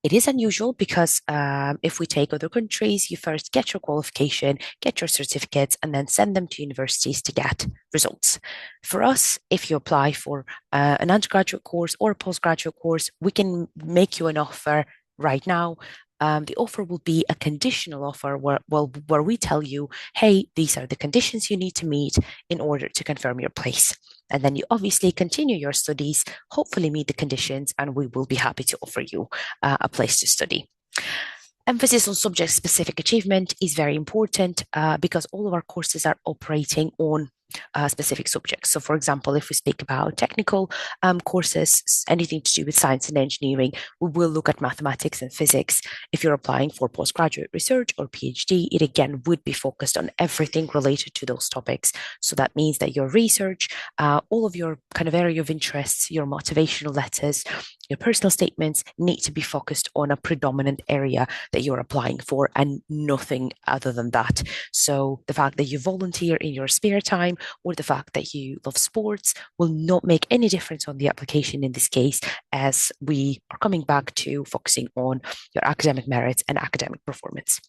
D: It is unusual because if we take other countries, you first get your qualification, get your certificates, and then send them to universities to get results. For us, if you apply for an undergraduate course or a postgraduate course, we can make you an offer right now. The offer will be a conditional offer where we tell you, hey, these are the conditions you need to meet in order to confirm your place. And then you obviously continue your studies, hopefully meet the conditions, and we will be happy to offer you a place to study. Emphasis on subject-specific achievement is very important because all of our courses are operating on specific subjects. So, for example, if we speak about technical courses, anything to do with science and engineering, we will look at mathematics and physics. If you're applying for postgraduate research or PhD, it again would be focused on everything related to those topics. So that means that your research, all of your kind of area of interests, your motivational letters, your personal statements need to be focused on a predominant area that you're applying for and nothing other than that. So the fact that you volunteer in your spare time or the fact that you love sports will not make any difference on the application in this case, as we are coming back to focusing on your academic merits and academic performance.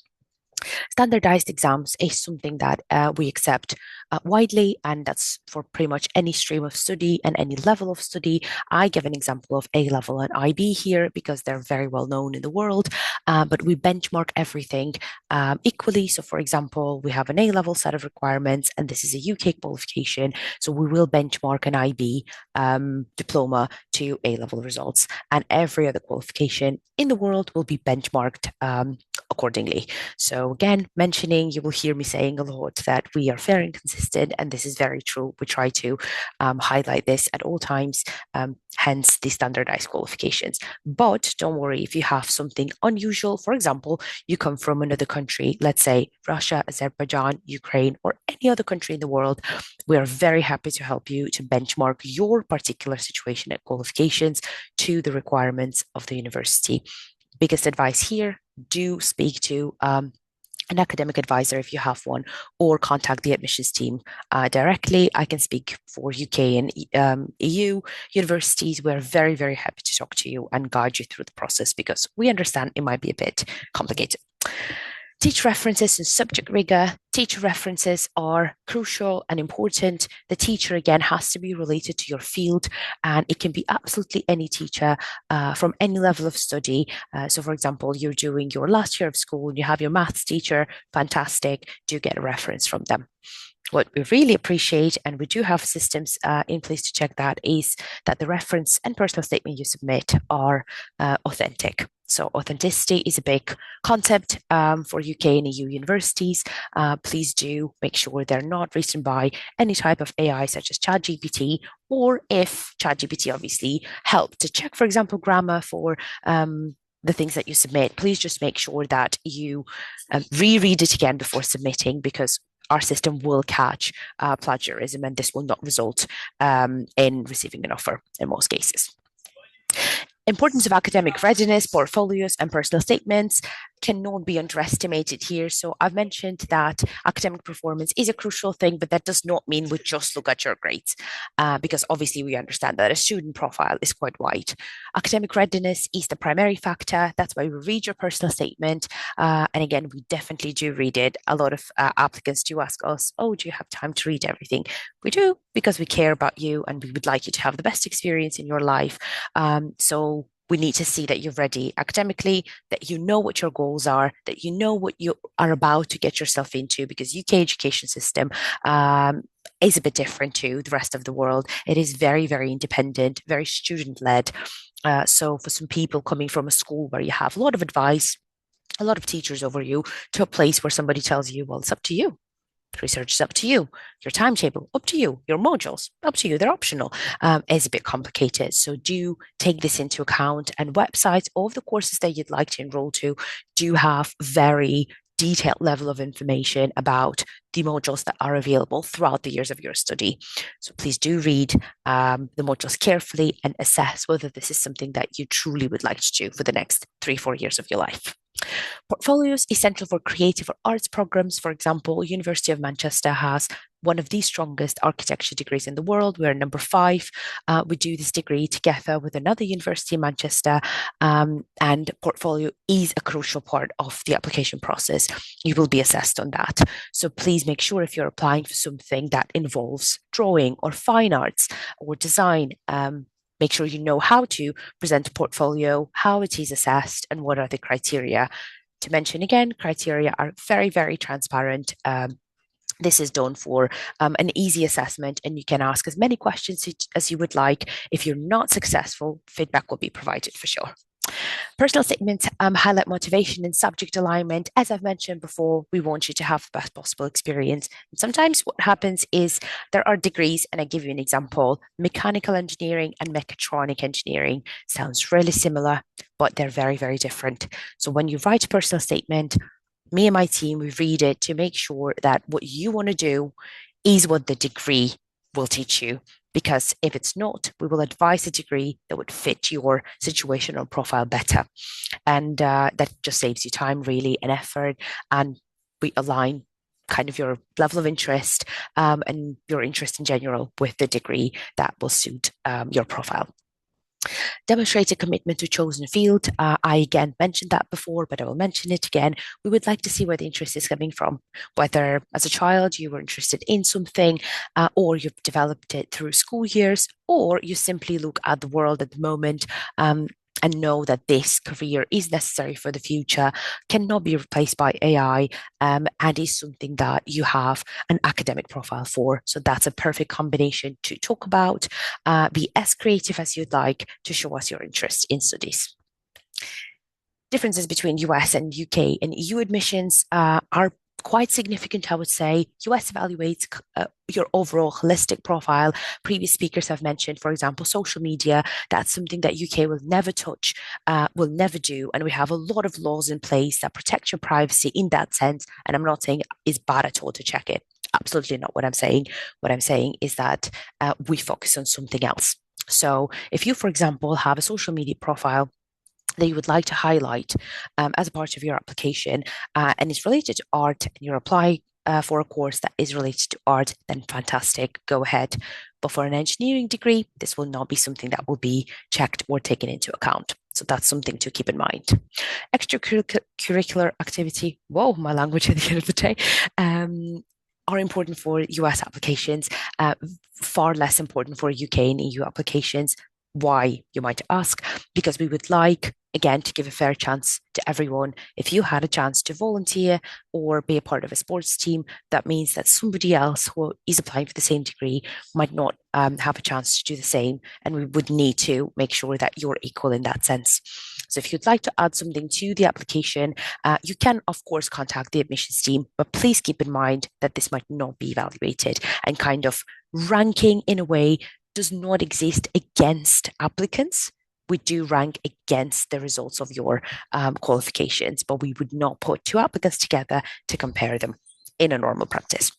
D: Standardized exams is something that we accept widely, and that's for pretty much any stream of study and any level of study. I give an example of A-level and IB here because they're very well known in the world, but we benchmark everything equally. So, for example, we have an A-level set of requirements, and this is a UK qualification, so we will benchmark an IB diploma to A-level results, and every other qualification in the world will be benchmarked accordingly. So again, mentioning, you will hear me saying a lot that we are fair and consistent, and this is very true. We try to highlight this at all times, hence the standardized qualifications. But don't worry if you have something unusual. For example, you come from another country, let's say Russia, Azerbaijan, Ukraine, or any other country in the world. We are very happy to help you to benchmark your particular situation and qualifications to the requirements of the university. Biggest advice here, do speak to an academic advisor if you have one, or contact the admissions team directly. I can speak for UK and EU universities. We're very, very happy to talk to you and guide you through the process because we understand it might be a bit complicated. Teacher references and subject rigor. Teacher references are crucial and important. The teacher, again, has to be related to your field, and it can be absolutely any teacher from any level of study. So, for example, you're doing your last year of school, you have your maths teacher, fantastic, do get a reference from them. What we really appreciate, and we do have systems in place to check that, is that the reference and personal statement you submit are authentic. So authenticity is a big concept for UK and EU universities. Please do make sure they're not written by any type of AI such as ChatGPT, or if ChatGPT obviously helped to check, for example, grammar for the things that you submit, please just make sure that you reread it again before submitting, because our system will catch plagiarism, and this will not result in receiving an offer in most cases. Importance of academic readiness, portfolios, and personal statements cannot be underestimated here. So I've mentioned that academic performance is a crucial thing, but that does not mean we just look at your grades, because obviously we understand that a student profile is quite wide. Academic readiness is the primary factor. That's why we read your personal statement. And again, we definitely do read it. A lot of applicants do ask us, oh, do you have time to read everything? We do, because we care about you and we would like you to have the best experience in your life. So we need to see that you're ready academically, that you know what your goals are, that you know what you are about to get yourself into, because UK education system is a bit different to the rest of the world. It is very, very independent, very student-led. So for some people coming from a school where you have a lot of advice, a lot of teachers over you, to a place where somebody tells you, well, it's up to you. Research is up to you. Your timetable, up to you. Your modules, up to you. They're optional. It's a bit complicated. So do take this into account. And websites of the courses that you'd like to enroll to do have very detailed level of information about the modules that are available throughout the years of your study. So please do read the modules carefully and assess whether this is something that you truly would like to do for the next 3-4 years of your life. Portfolios essential for creative or arts programs. For example, University of Manchester has one of the strongest architecture degrees in the world. We're number 5. We do this degree together with another university in Manchester, and portfolio is a crucial part of the application process. You will be assessed on that. So please make sure if you're applying for something that involves drawing or fine arts or design, make sure you know how to present a portfolio, how it is assessed, and what are the criteria. To mention again, criteria are very, very transparent. This is done for an easy assessment, and you can ask as many questions as you would like. If you're not successful, feedback will be provided for sure. Personal statements highlight motivation and subject alignment. As I've mentioned before, we want you to have the best possible experience. And sometimes what happens is there are degrees, and I give you an example. Mechanical engineering and mechatronic engineering sounds really similar, but they're very, very different. So when you write a personal statement, me and my team, we read it to make sure that what you want to do is what the degree will teach you. Because if it's not, we will advise a degree that would fit your situation or profile better. And that just saves you time, really, and effort. And we align kind of your level of interest and your interest in general with the degree that will suit your profile. Demonstrate a commitment to chosen field. I again mentioned that before, but I will mention it again. We would like to see where the interest is coming from, whether as a child you were interested in something, or you've developed it through school years, or you simply look at the world at the moment and know that this career is necessary for the future, cannot be replaced by AI, and is something that you have an academic profile for. So that's a perfect combination to talk about. Be as creative as you'd like to show us your interest in studies. Differences between US and UK and EU admissions are quite significant, I would say. US evaluates your overall holistic profile. Previous speakers have mentioned, for example, social media. That's something that UK will never touch, will never do. And we have a lot of laws in place that protect your privacy in that sense. And I'm not saying it's bad at all to check it. Absolutely not what I'm saying. What I'm saying is that we focus on something else. So if you, for example, have a social media profile that you would like to highlight as a part of your application, and it's related to art, and you apply for a course that is related to art, then fantastic, go ahead. But for an engineering degree, this will not be something that will be checked or taken into account. So that's something to keep in mind. Extracurricular activity, whoa, my language at the end of the day, are important for US applications, far less important for UK and EU applications. Why, you might ask? Because we would like, again, to give a fair chance to everyone. If you had a chance to volunteer or be a part of a sports team, that means that somebody else who is applying for the same degree might not have a chance to do the same. And we would need to make sure that you're equal in that sense. So if you'd like to add something to the application, you can, of course, contact the admissions team, but please keep in mind that this might not be evaluated, and kind of ranking in a way does not exist against applicants. We do rank against the results of your qualifications, but we would not put 2 applicants together to compare them in a normal practice.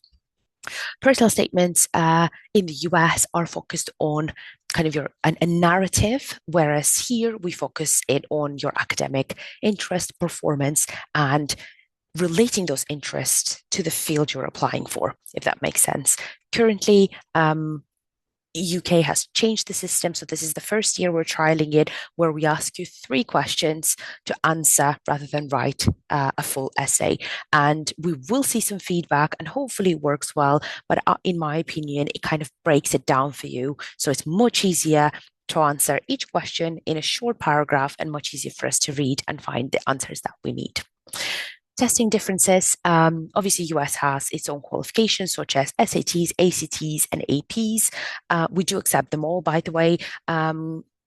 D: Personal statements in the US are focused on kind of a narrative, whereas here we focus it on your academic interest, performance, and relating those interests to the field you're applying for, if that makes sense. Currently, UK has changed the system. So this is the first year we're trialing it, where we ask you 3 questions to answer rather than write a full essay. And we will see some feedback, and hopefully it works well. But in my opinion, it kind of breaks it down for you. So it's much easier to answer each question in a short paragraph, and much easier for us to read and find the answers that we need. Testing differences. Obviously, US has its own qualifications, such as SATs, ACTs, and APs. We do accept them all, by the way.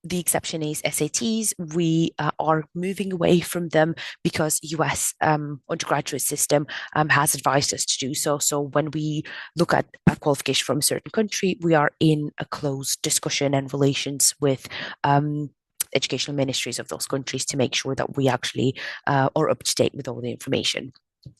D: The exception is SATs. We are moving away from them because US undergraduate system has advised us to do so. So when we look at a qualification from a certain country, we are in a close discussion and relations with educational ministries of those countries to make sure that we actually are up to date with all the information.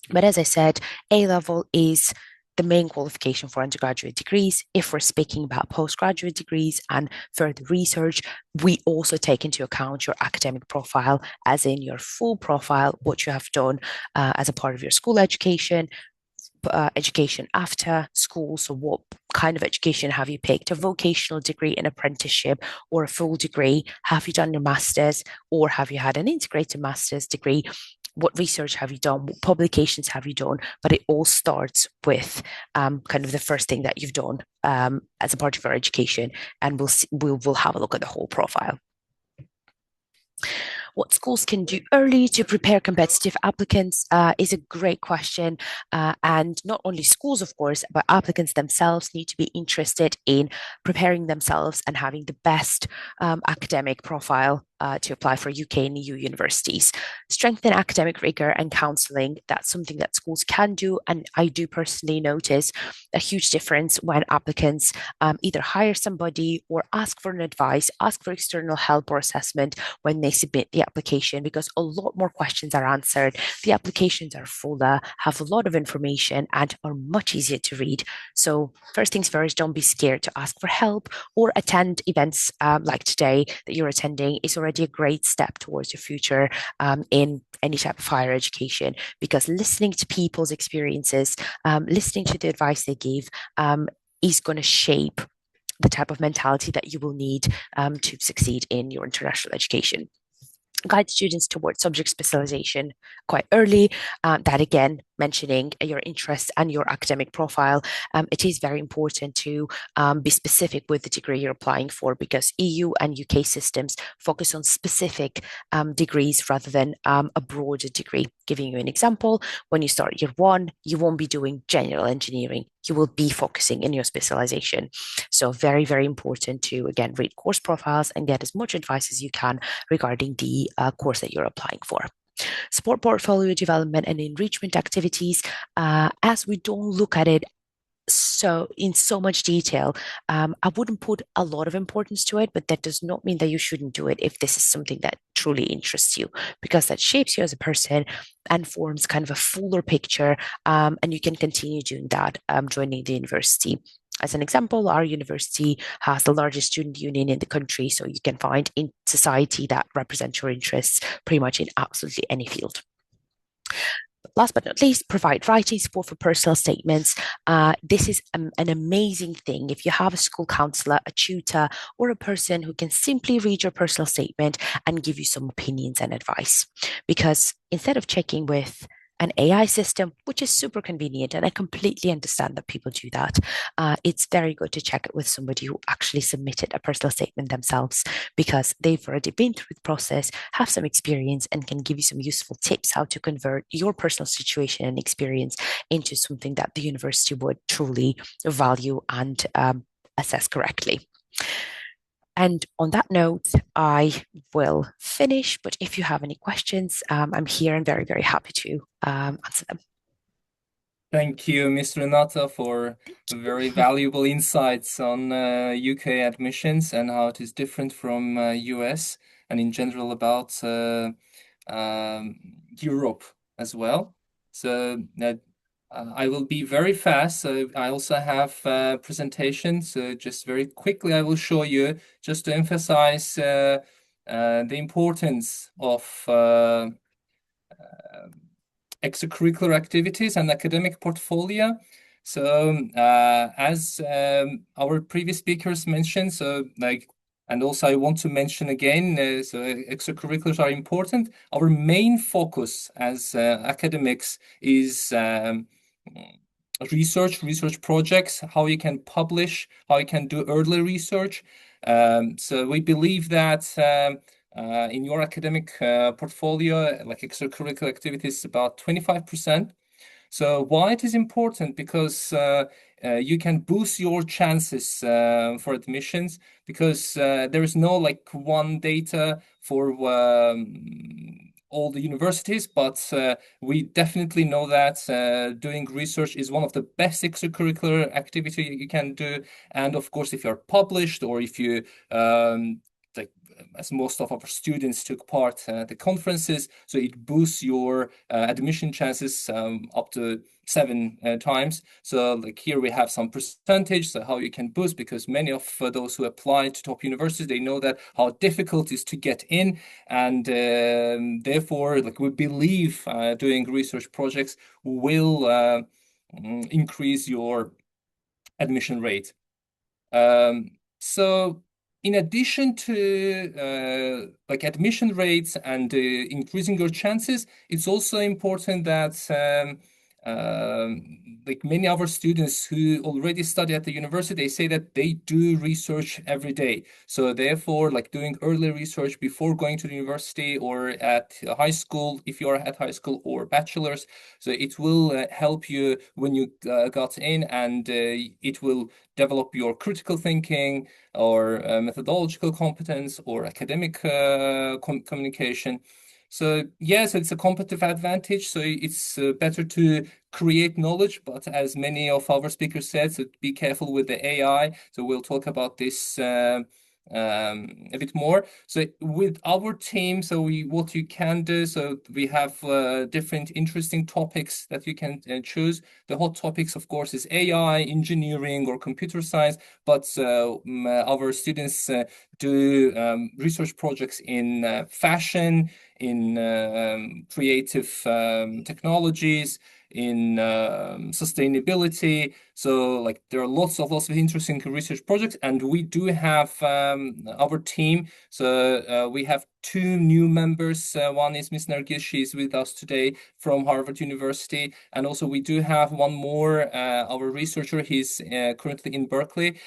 D: But as I said, A-level is the main qualification for undergraduate degrees. If we're speaking about postgraduate degrees and further research, we also take into account your academic profile, as in your full profile, what you have done as a part of your school education, education after school. So what kind of education have you picked? A vocational degree, an apprenticeship, or a full degree? Have you done your master's, or have you had an integrated master's degree? What research have you done? What publications have you done? But it all starts with kind of the first thing that you've done as a part of your education, and we'll have a look at the whole profile. What schools can do early to prepare competitive applicants is a great question. And not only schools, of course, but applicants themselves need to be interested in preparing themselves and having the best academic profile to apply for UK and EU universities. Strengthen academic rigor and counselling, that's something that schools can do. And I do personally notice a huge difference when applicants either hire somebody or ask for an advice, ask for external help or assessment when they submit the application, because a lot more questions are answered. The applications are fuller, have a lot of information, and are much easier to read. So first things first, don't be scared to ask for help or attend events like today that you're attending. Is already a great step towards your future in any type of higher education, because listening to people's experiences, listening to the advice they give is going to shape the type of mentality that you will need to succeed in your international education. Guide students towards subject specialization quite early. That again, mentioning your interests and your academic profile. It is very important to be specific with the degree you're applying for, because EU and UK systems focus on specific degrees rather than a broader degree. Giving you an example, when you start year one, you won't be doing general engineering. You will be focusing in your specialization. So very, very important to, again, read course profiles and get as much advice as you can regarding the course that you're applying for. Support portfolio development and enrichment activities, as we don't look at it in so much detail, I wouldn't put a lot of importance to it, but that does not mean that you shouldn't do it if this is something that truly interests you, because that shapes you as a person and forms kind of a fuller picture, and you can continue doing that joining the university. As an example, our university has the largest student union in the country, so you can find in society that represents your interests pretty much in absolutely any field. Last but not least, provide writing support for personal statements. This is an amazing thing. If you have a school counselor, a tutor, or a person who can simply read your personal statement and give you some opinions and advice. Because instead of checking with an AI system, which is super convenient, and I completely understand that people do that, it's very good to check it with somebody who actually submitted a personal statement themselves, because they've already been through the process, have some experience, and can give you some useful tips how to convert your personal situation and experience into something that the university would truly value and assess correctly. And on that note, I will finish. But if you have any questions, I'm here and very, very happy to answer them.
A: Thank you, Ms. Renata, for very valuable insights on UK admissions and how it is different from US and in general about Europe as well. So I will be very fast. So I also have presentations. So just very quickly, I will show you just to emphasize the importance of extracurricular activities and academic portfolio. So as our previous speakers mentioned, and also I want to mention again, so extracurriculars are important. Our main focus as academics is research projects, how you can publish, how you can do early research. So we believe that in your academic portfolio, like extracurricular activities, about 25%. So why it is important? Because you can boost your chances for admissions, because there is no like one data for all the universities, but we definitely know that doing research is one of the best extracurricular activity you can do. And of course, if you're published, or if you like, as most of our students took part at the conferences, so it boosts your admission chances up to 7 times. So like here we have some percentage, so how you can boost, because many of those who apply to top universities, they know that how difficult it is to get in, and therefore like we believe doing research projects will increase your admission rate. So in addition to like admission rates and increasing your chances, it's also important that like many of our students who already study at the university, they say that they do research every day. So therefore, like doing early research before going to the university, or at high school, if you are at high school, or bachelor's, so it will help you when you got in, and it will develop your critical thinking, or methodological competence, or academic communication. So yes, it's a competitive advantage. So it's better to create knowledge, but as many of our speakers said, so be careful with the AI. So we'll talk about this a bit more. So with our team, so what you can do, so we have different interesting topics that you can choose. The hot topics, of course, is AI, engineering, or computer science, but our students do research projects in fashion, in creative technologies, in sustainability. So like there are lots of interesting research projects, and we do have our team. So we have 2 new members. One is Miss Nargis, she's with us today from Harvard University, and also we do have one more, our researcher. He's currently in Berkeley.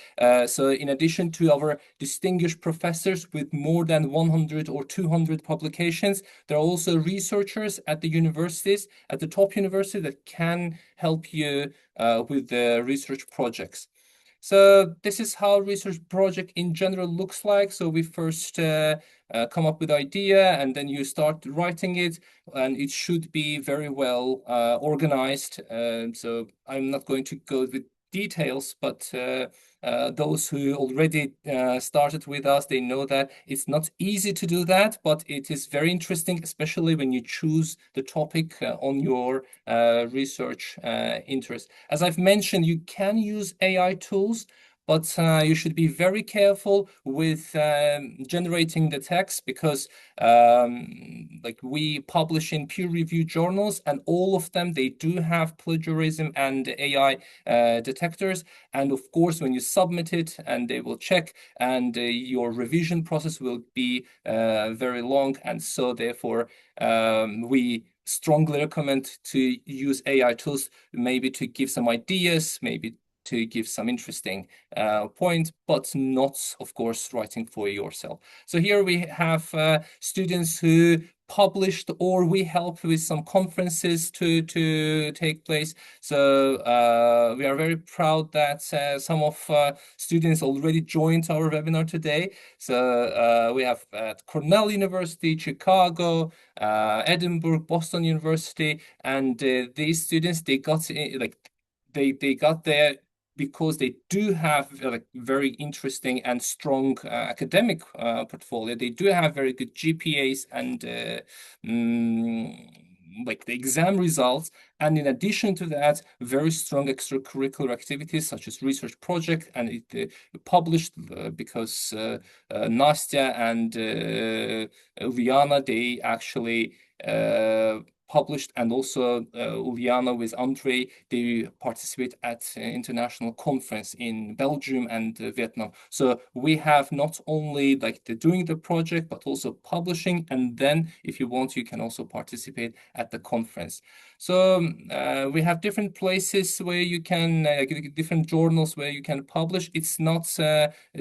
A: So in addition to our distinguished professors with more than 100 or 200 publications, there are also researchers at the universities, at the top university, that can help you with the research projects. So this is how research project in general looks like. So we first come up with idea, and then you start writing it, and it should be very well organized. So I'm not going to go with details, but those who already started with us, they know that it's not easy to do that, but it is very interesting, especially when you choose the topic on your research interest. As I've mentioned, you can use AI tools, but you should be very careful with generating the text, because like we publish in peer-reviewed journals, and all of them, they do have plagiarism and AI detectors. And of course, when you submit it, and they will check, and your revision process will be very long. And so therefore, we strongly recommend to use AI tools, maybe to give some ideas, maybe to give some interesting points, but not, of course, writing for yourself. So here we have students who published, or we helped with some conferences to take place. So we are very proud that some of students already joined our webinar today. So we have at Cornell University, Chicago, Edinburgh, Boston University, and these students, they got like they got there because they do have like very interesting and strong academic portfolio. They do have very good GPAs and like the exam results. And in addition to that, very strong extracurricular activities such as research project, and it published because Nastya and Uliana, they actually published, and also Uliana with Andre, they participate at international conference in Belgium and Vietnam. So we have not only like doing the project, but also publishing, and then if you want, you can also participate at the conference. So we have different places where you can, different journals where you can publish. It's not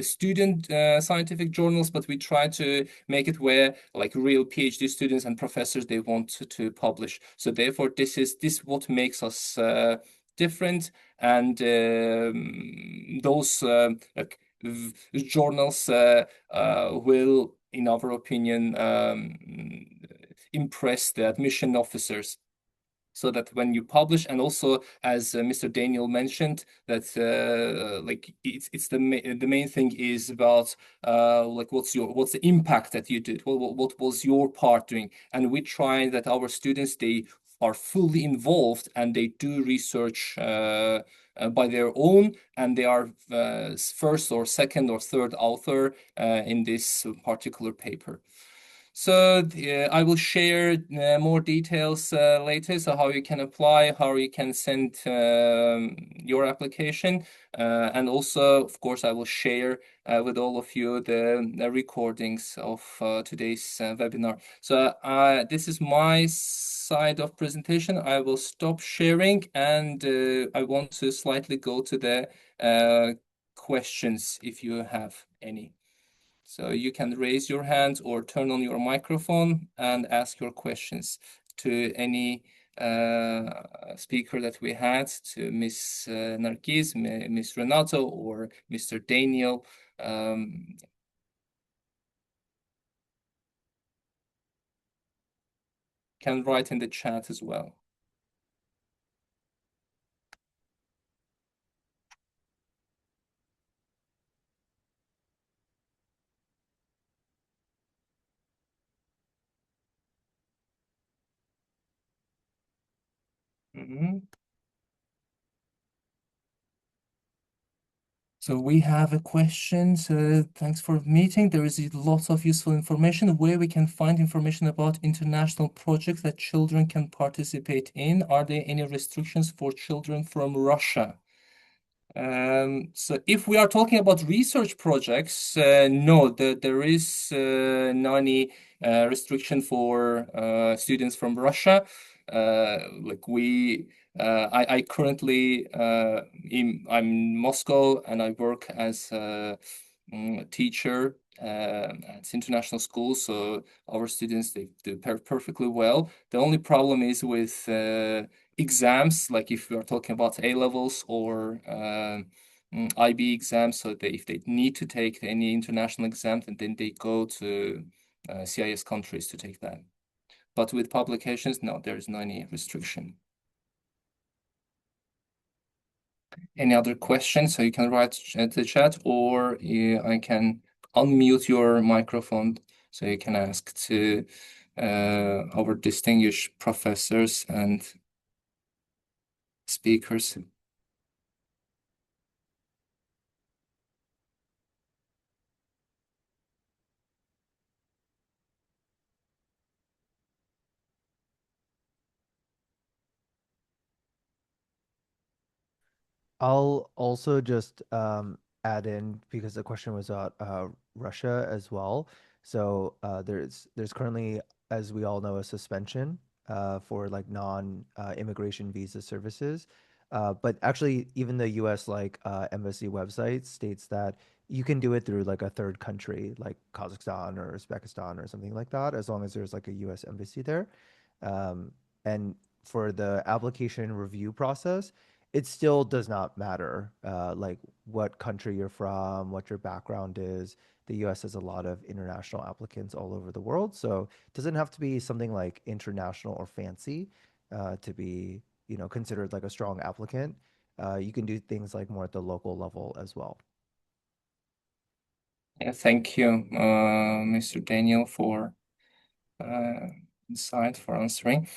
A: student scientific journals, but we try to make it where like real PhD students and professors, they want to publish. So therefore, this what makes us different, and those like journals will, in our opinion, impress the admission officers. So that when you publish, and also as Mr. Daniel mentioned, that like it's the main thing is about like what's the impact that you did, what was your part doing, and we try that our students, they are fully involved and they do research by their own, and they are first or second or third author in this particular paper. So I will share more details later, so how you can apply, how you can send your application, and also, of course, I will share with all of you the recordings of today's webinar. So this is my side of presentation. I will stop sharing, and I want to slightly go to the questions if you have any. So you can raise your hand or turn on your microphone and ask your questions to any speaker that we had, to Miss Nargis, Miss Renato, or Mr. Daniel. Can write in the chat as well. So we have a question. So thanks for meeting. There is lots of useful information where we can find information about international projects that children can participate in. Are there any restrictions for children from Russia? So if we are talking about research projects, no, there is no any restriction for students from Russia. Like I currently I'm in Moscow, and I work as a teacher at international schools. So our students, they do perfectly well. The only problem is with exams, like if we are talking about A levels or IB exams. So if they need to take any international exam, then they go to CIS countries to take that. But with publications, no, there is no any restriction. Any other questions? So you can write at the chat, or I can unmute your microphone so you can ask to our distinguished professors and speakers.
B: I'll also just add in, because the question was about Russia as well. So there's currently, as we all know, a suspension for like non-immigration visa services. But actually, even the U.S. like embassy website states that you can do it through like a third country, like Kazakhstan or Uzbekistan or something like that, as long as there's like a U.S. embassy there. And for the application review process, it still does not matter, like what country you're from, what your background is. The US has a lot of international applicants all over the world, so it doesn't have to be something like international or fancy to be, considered like a strong applicant. You can do things like more at the local level as well.
A: Yeah, thank you, Mr. Daniel, for insight, for answering.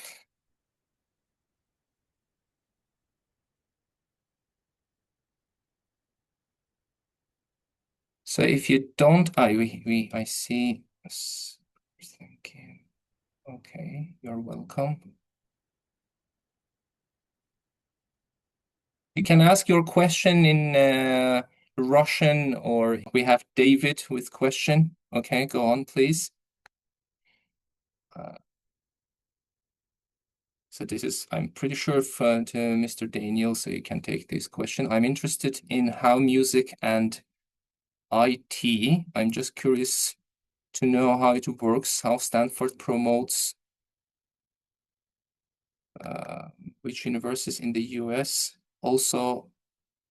A: So if you don't, I see. Thank you. Okay, you're welcome. You can ask your question in Russian, or we have David with question. Okay, go on, please. So this is, I'm pretty sure, to Mr. Daniel, so you can take this question. I'm interested in how music and IT. I'm just curious to know how it works, how Stanford promotes which universities in the US. also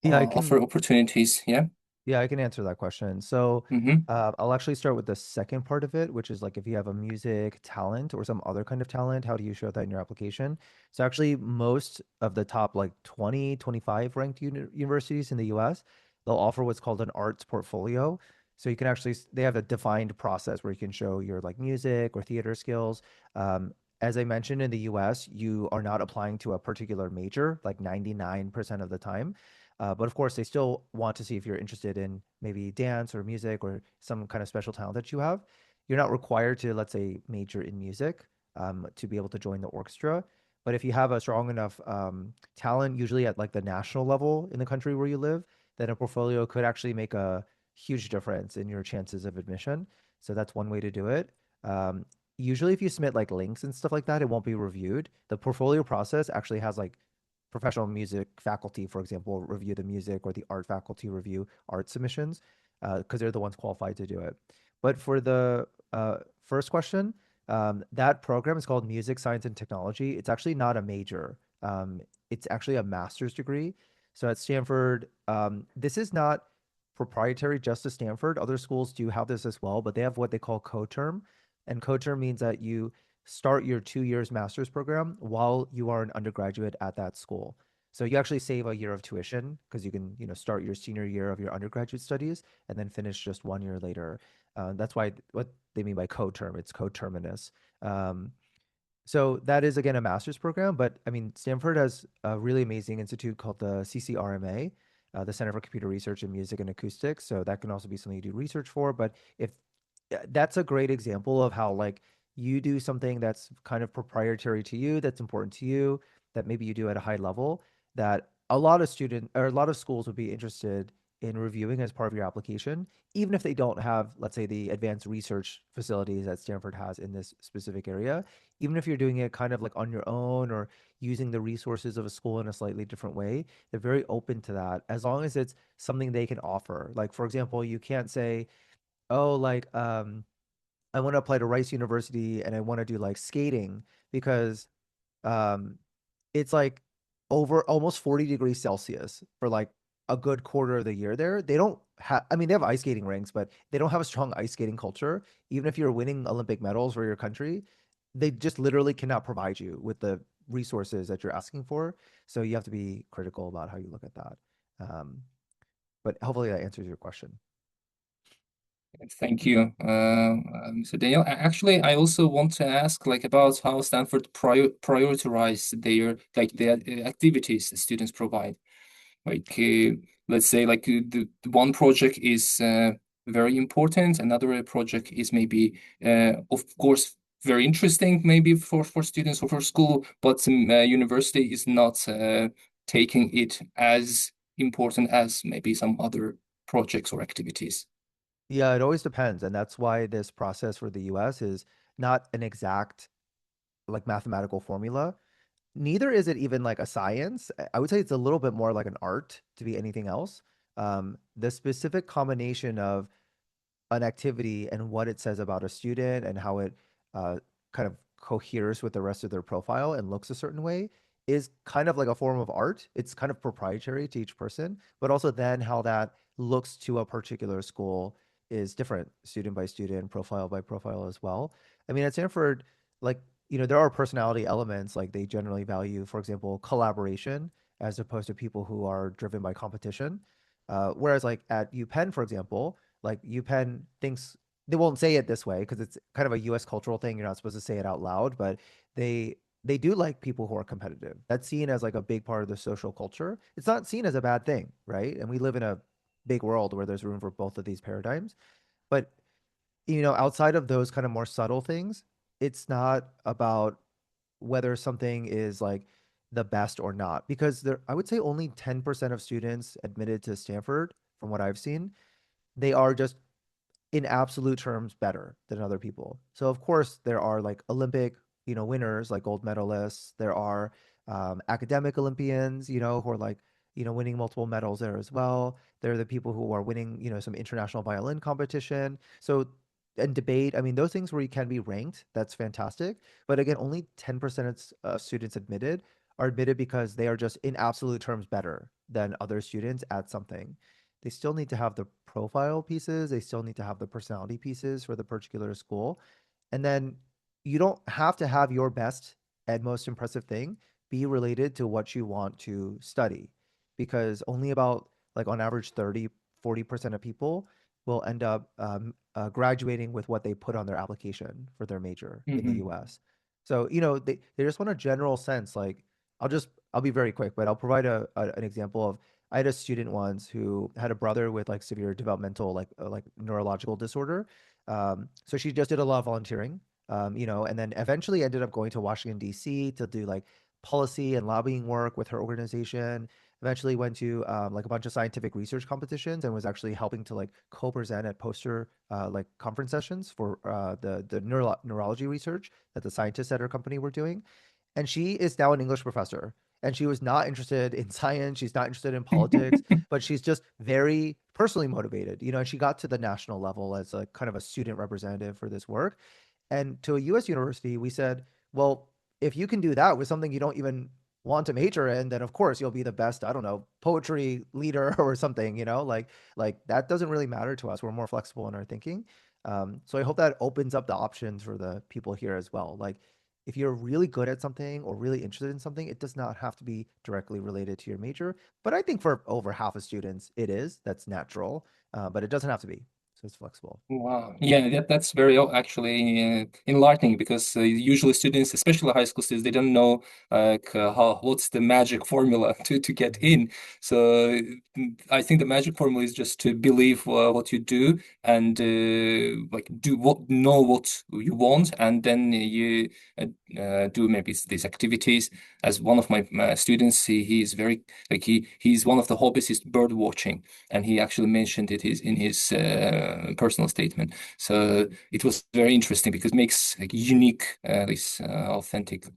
B: Yeah, I
A: offer
B: can.
A: opportunities? Yeah.
B: Yeah, I can answer that question. So,
A: Mm-hmm.
B: I'll actually start with the second part of it, which is like if you have a music talent or some other kind of talent, how do you show that in your application? So actually, most of the top like 20, 25 ranked universities in the US, they'll offer what's called an arts portfolio. So you can actually, they have a defined process where you can show your like music or theater skills. Um, as I mentioned, in the US, you are not applying to a particular major like 99% of the time. But of course, they still want to see if you're interested in maybe dance or music or some kind of special talent that you have. You're not required to, let's say, major in music to be able to join the orchestra. But if you have a strong enough talent, usually at like the national level in the country where you live, then a portfolio could actually make a huge difference in your chances of admission. So that's one way to do it. Usually, if you submit like links and stuff like that, it won't be reviewed. The portfolio process actually has like professional music faculty, for example, review the music, or the art faculty review art submissions because they're the ones qualified to do it. But for the first question, that program is called Music, Science, and Technology. It's actually not a major. It's actually a master's degree. So at Stanford, this is not proprietary just to Stanford. Other schools do have this as well, but they have what they call co-term. And co-term means that you start your 2 years master's program while you are an undergraduate at that school. So you actually save a year of tuition because you can, start your senior year of your undergraduate studies and then finish just 1 year later. That's why what they mean by co-term, it's coterminous. So that is again a master's program, but I mean, Stanford has a really amazing institute called the CCRMA, the Center for Computer Research in Music and Acoustics. So that can also be something you do research for. But if that's a great example of how like you do something that's kind of proprietary to you, that's important to you, that maybe you do at a high level, that a lot of student or a lot of schools would be interested in reviewing as part of your application, even if they don't have, let's say, the advanced research facilities that Stanford has in this specific area. Even if you're doing it kind of like on your own or using the resources of a school in a slightly different way, they're very open to that as long as it's something they can offer. Like, for example, you can't say, oh, like, I want to apply to Rice University and I want to do like skating because um, it's like over almost 40 degrees Celsius for like a good quarter of the year there. They don't have, I mean, they have ice skating rinks, but they don't have a strong ice skating culture. Even if you're winning Olympic medals for your country, they just literally cannot provide you with the resources that you're asking for. So you have to be critical about how you look at that. Um, but hopefully that answers your question.
A: Thank you, Mr. Daniel. Actually, I also want to ask like about how Stanford prioritize their like the activities students provide. Like let's say like the one project is very important, another project is maybe of course very interesting maybe for students or for school, but university is not taking it as important as maybe some other projects or activities.
B: Yeah, it always depends. And that's why this process for the US is not an exact like mathematical formula. Neither is it even like a science. I would say it's a little bit more like an art to be anything else. The specific combination of an activity and what it says about a student and how it kind of coheres with the rest of their profile and looks a certain way is kind of like a form of art. It's kind of proprietary to each person, but also then how that looks to a particular school is different, student by student, profile by profile as well. I mean, at Stanford, like, there are personality elements, like they generally value, for example, collaboration as opposed to people who are driven by competition. Whereas like at UPenn, for example, like UPenn thinks they won't say it this way because it's kind of a US cultural thing. You're not supposed to say it out loud, but they do like people who are competitive. That's seen as like a big part of the social culture. It's not seen as a bad thing, right? And we live in a big world where there's room for both of these paradigms. But outside of those kind of more subtle things, it's not about whether something is like the best or not because I would say only 10% of students admitted to Stanford from what I've seen, they are just in absolute terms better than other people. So of course there are like Olympic, winners like gold medalists. There are academic Olympians, who are like, winning multiple medals there as well. There are the people who are winning, some international violin competition. So and debate, I mean, those things where you can be ranked, that's fantastic. But again, only 10% of students admitted are admitted because they are just in absolute terms better than other students at something. They still need to have the profile pieces, they still need to have the personality pieces for the particular school. And then you don't have to have your best and most impressive thing be related to what you want to study, because only about, like, on average 30-40% of people will end up graduating with what they put on their application for their major in the US. So, they just want a general sense. Like, I'll be very quick, but I'll provide an example of, I had a student once who had a brother with like severe developmental, like neurological disorder. So she just did a lot of volunteering, and then eventually ended up going to Washington, D.C. to do like policy and lobbying work with her organization. Eventually went to like a bunch of scientific research competitions and was actually helping to like co-present at poster like conference sessions for the neurology research that the scientists at her company were doing. And she is now an English professor. And she was not interested in science. She's not interested in politics, but she's just very personally motivated, and she got to the national level as a kind of a student representative for this work. And to a US university, we said, well, if you can do that with something you don't even want to major in, then of course you'll be the best, I don't know, poetry leader or something, like that doesn't really matter to us. We're more flexible in our thinking. So I hope that opens up the options for the people here as well. Like, if you're really good at something or really interested in something, it does not have to be directly related to your major. But I think for over half of students, it is. That's natural, but it doesn't have to be. So it's flexible.
A: Wow. Yeah, that's very actually enlightening, because usually students, especially high school students, they don't know like what's the magic formula to get in. So I think the magic formula is just to believe what you do, and like know what you want, and then you do maybe these activities. As one of my students, he's very like he's one of the hobbies is bird watching, and he actually mentioned it is in his personal statement. So it was very interesting because it makes like unique, this authentic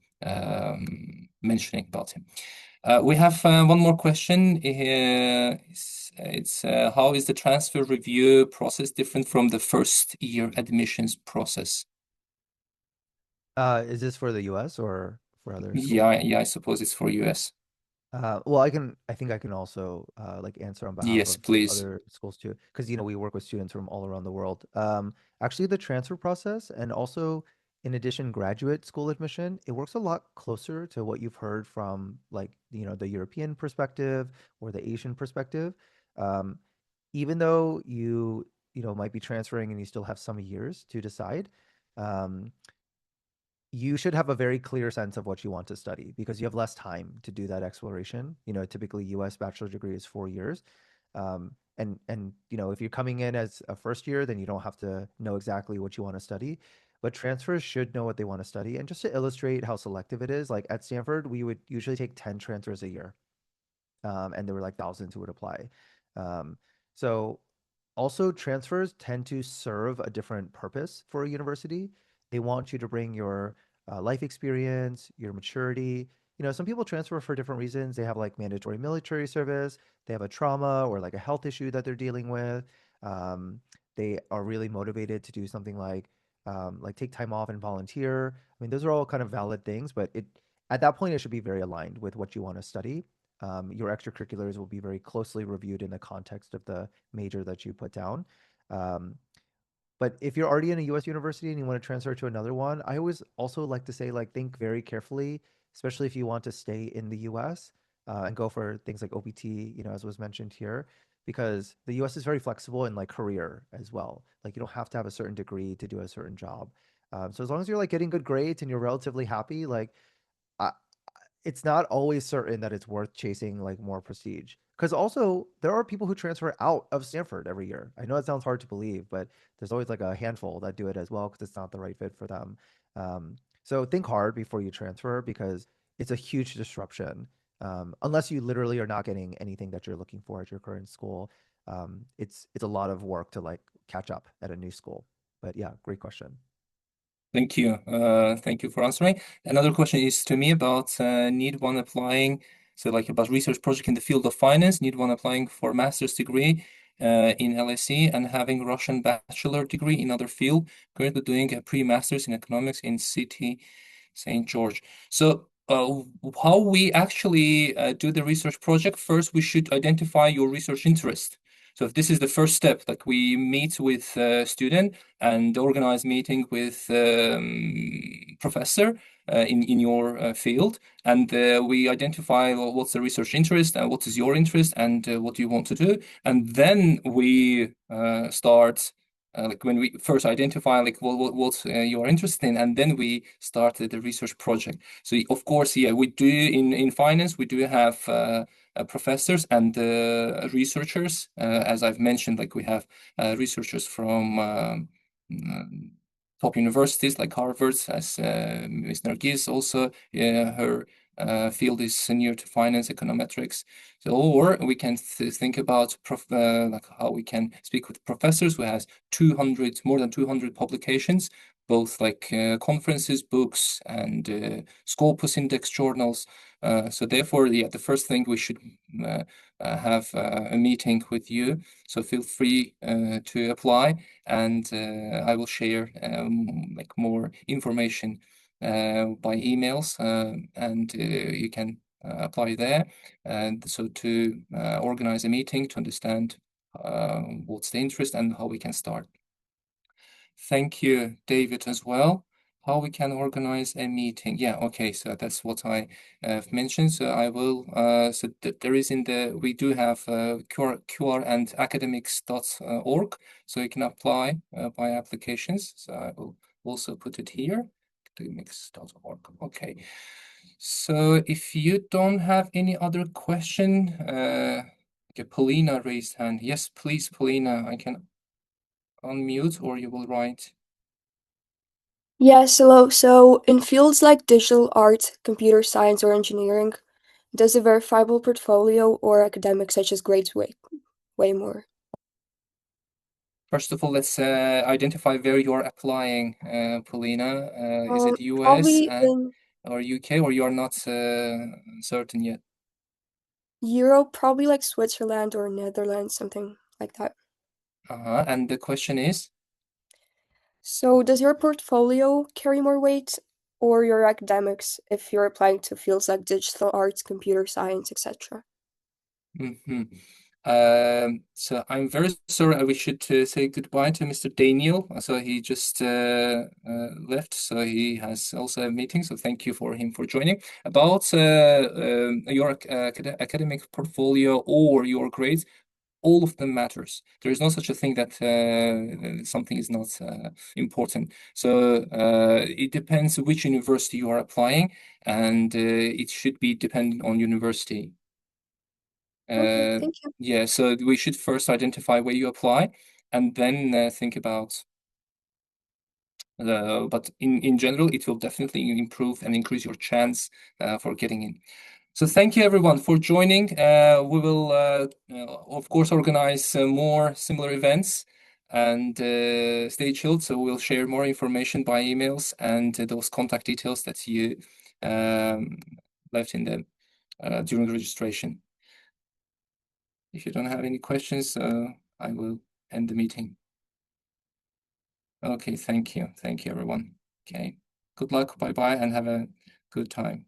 A: mentioning about him. We have one more question. It's how is the transfer review process different from the first year admissions process?
B: Is this for the US or for other schools?
A: Yeah, I suppose it's for US.
B: Well, I think I can also like answer on behalf
A: Yes,
B: of
A: please.
B: other schools too, because we work with students from all around the world. Actually, the transfer process, and also in addition, graduate school admission, it works a lot closer to what you've heard from, like, the European perspective or the Asian perspective. Um, Even though you might be transferring and you still have some years to decide, um, you should have a very clear sense of what you want to study, because you have less time to do that exploration. Typically US bachelor degree is 4 years. And if you're coming in as a first year, then you don't have to know exactly what you want to study. But transfers should know what they want to study. And just to illustrate how selective it is, like at Stanford, we would usually take 10 transfers a year. And there were like thousands who would apply. So also, transfers tend to serve a different purpose for a university. They want you to bring your life experience, your maturity. Some people transfer for different reasons. They have like mandatory military service, they have a trauma or like a health issue that they're dealing with. They are really motivated to do something like take time off and volunteer. I mean, those are all kind of valid things, but at that point, it should be very aligned with what you want to study. Your extracurriculars will be very closely reviewed in the context of the major that you put down. Um, but if you're already in a US university and you want to transfer to another one, I always also like to say, like, think very carefully, especially if you want to stay in the US and go for things like OPT, as was mentioned here, because the US is very flexible in like career as well. Like, you don't have to have a certain degree to do a certain job. So as long as you're like getting good grades and you're relatively happy, like, I, it's not always certain that it's worth chasing like more prestige. Because also there are people who transfer out of Stanford every year. I know it sounds hard to believe, but there's always like a handful that do it as well because it's not the right fit for them. So think hard before you transfer, because it's a huge disruption. Unless you literally are not getting anything that you're looking for at your current school, it's a lot of work to like catch up at a new school. But yeah, great question.
A: Thank you. Thank you for answering. Another question is to me about need one applying, so like about research project in the field of finance, need one applying for master's degree in LSE and having Russian bachelor degree in other field, currently doing a pre-master's in economics in City St. George. So how we actually do the research project, first we should identify your research interest. So if this is the first step, like we meet with a student and organize meeting with professor in your field, and we identify what's the research interest and what is your interest and what do you want to do, and then we start. Like when we first identify like what you're interested in, and then we started the research project. So of course, yeah, we do in finance, we do have professors and researchers. As I've mentioned, like we have researchers from top universities like Harvard, as Ms. Nargis also, her field is near to finance econometrics. So, or we can think about like how we can speak with professors who has more than 200 publications, both like conferences, books, and Scopus index journals. So therefore, yeah, the first thing we should have a meeting with you. So feel free to apply, and I will share like more information by emails, and you can apply there. And so to organize a meeting to understand what's the interest and how we can start. Thank you, David, as well. How we can organize a meeting. Yeah, okay, so that's what I have mentioned. So I will, so there is we do have QR and academics.org, so you can apply by applications. So I will also put it here, academics.org. Okay. So if you don't have any other question, okay, Paulina raised hand. Yes, please, Paulina, I can unmute or you will write.
E: Yes, hello. So in fields like digital art, computer science, or engineering, does a verifiable portfolio or academic such as grades weigh more?
A: First of all, let's identify where you're applying, Paulina. Is it US
E: Probably in
A: or UK, or you're not certain yet?
E: Europe, probably like Switzerland or Netherlands, something like that.
A: And the question is?
E: So does your portfolio carry more weight or your academics if you're applying to fields like digital arts, computer science, etc.?
A: So I'm very sorry. We should say goodbye to Mr. Daniel. So he just left. So he has also a meeting. So thank you for him for joining. About your academic portfolio or your grades, all of them matters. There is no such a thing that something is not important. So it depends which university you are applying, and it should be dependent on university.
E: Okay, thank you.
A: Yeah, so we should first identify where you apply, and then think about. But in general, it will definitely improve and increase your chance for getting in. So thank you everyone for joining. We will, of course, organize more similar events, and stay chilled. So we'll share more information by emails and those contact details that you left in the during registration. If you don't have any questions, I will end the meeting. Okay, thank you. Thank you, everyone. Okay, good luck, bye-bye, and have a good time.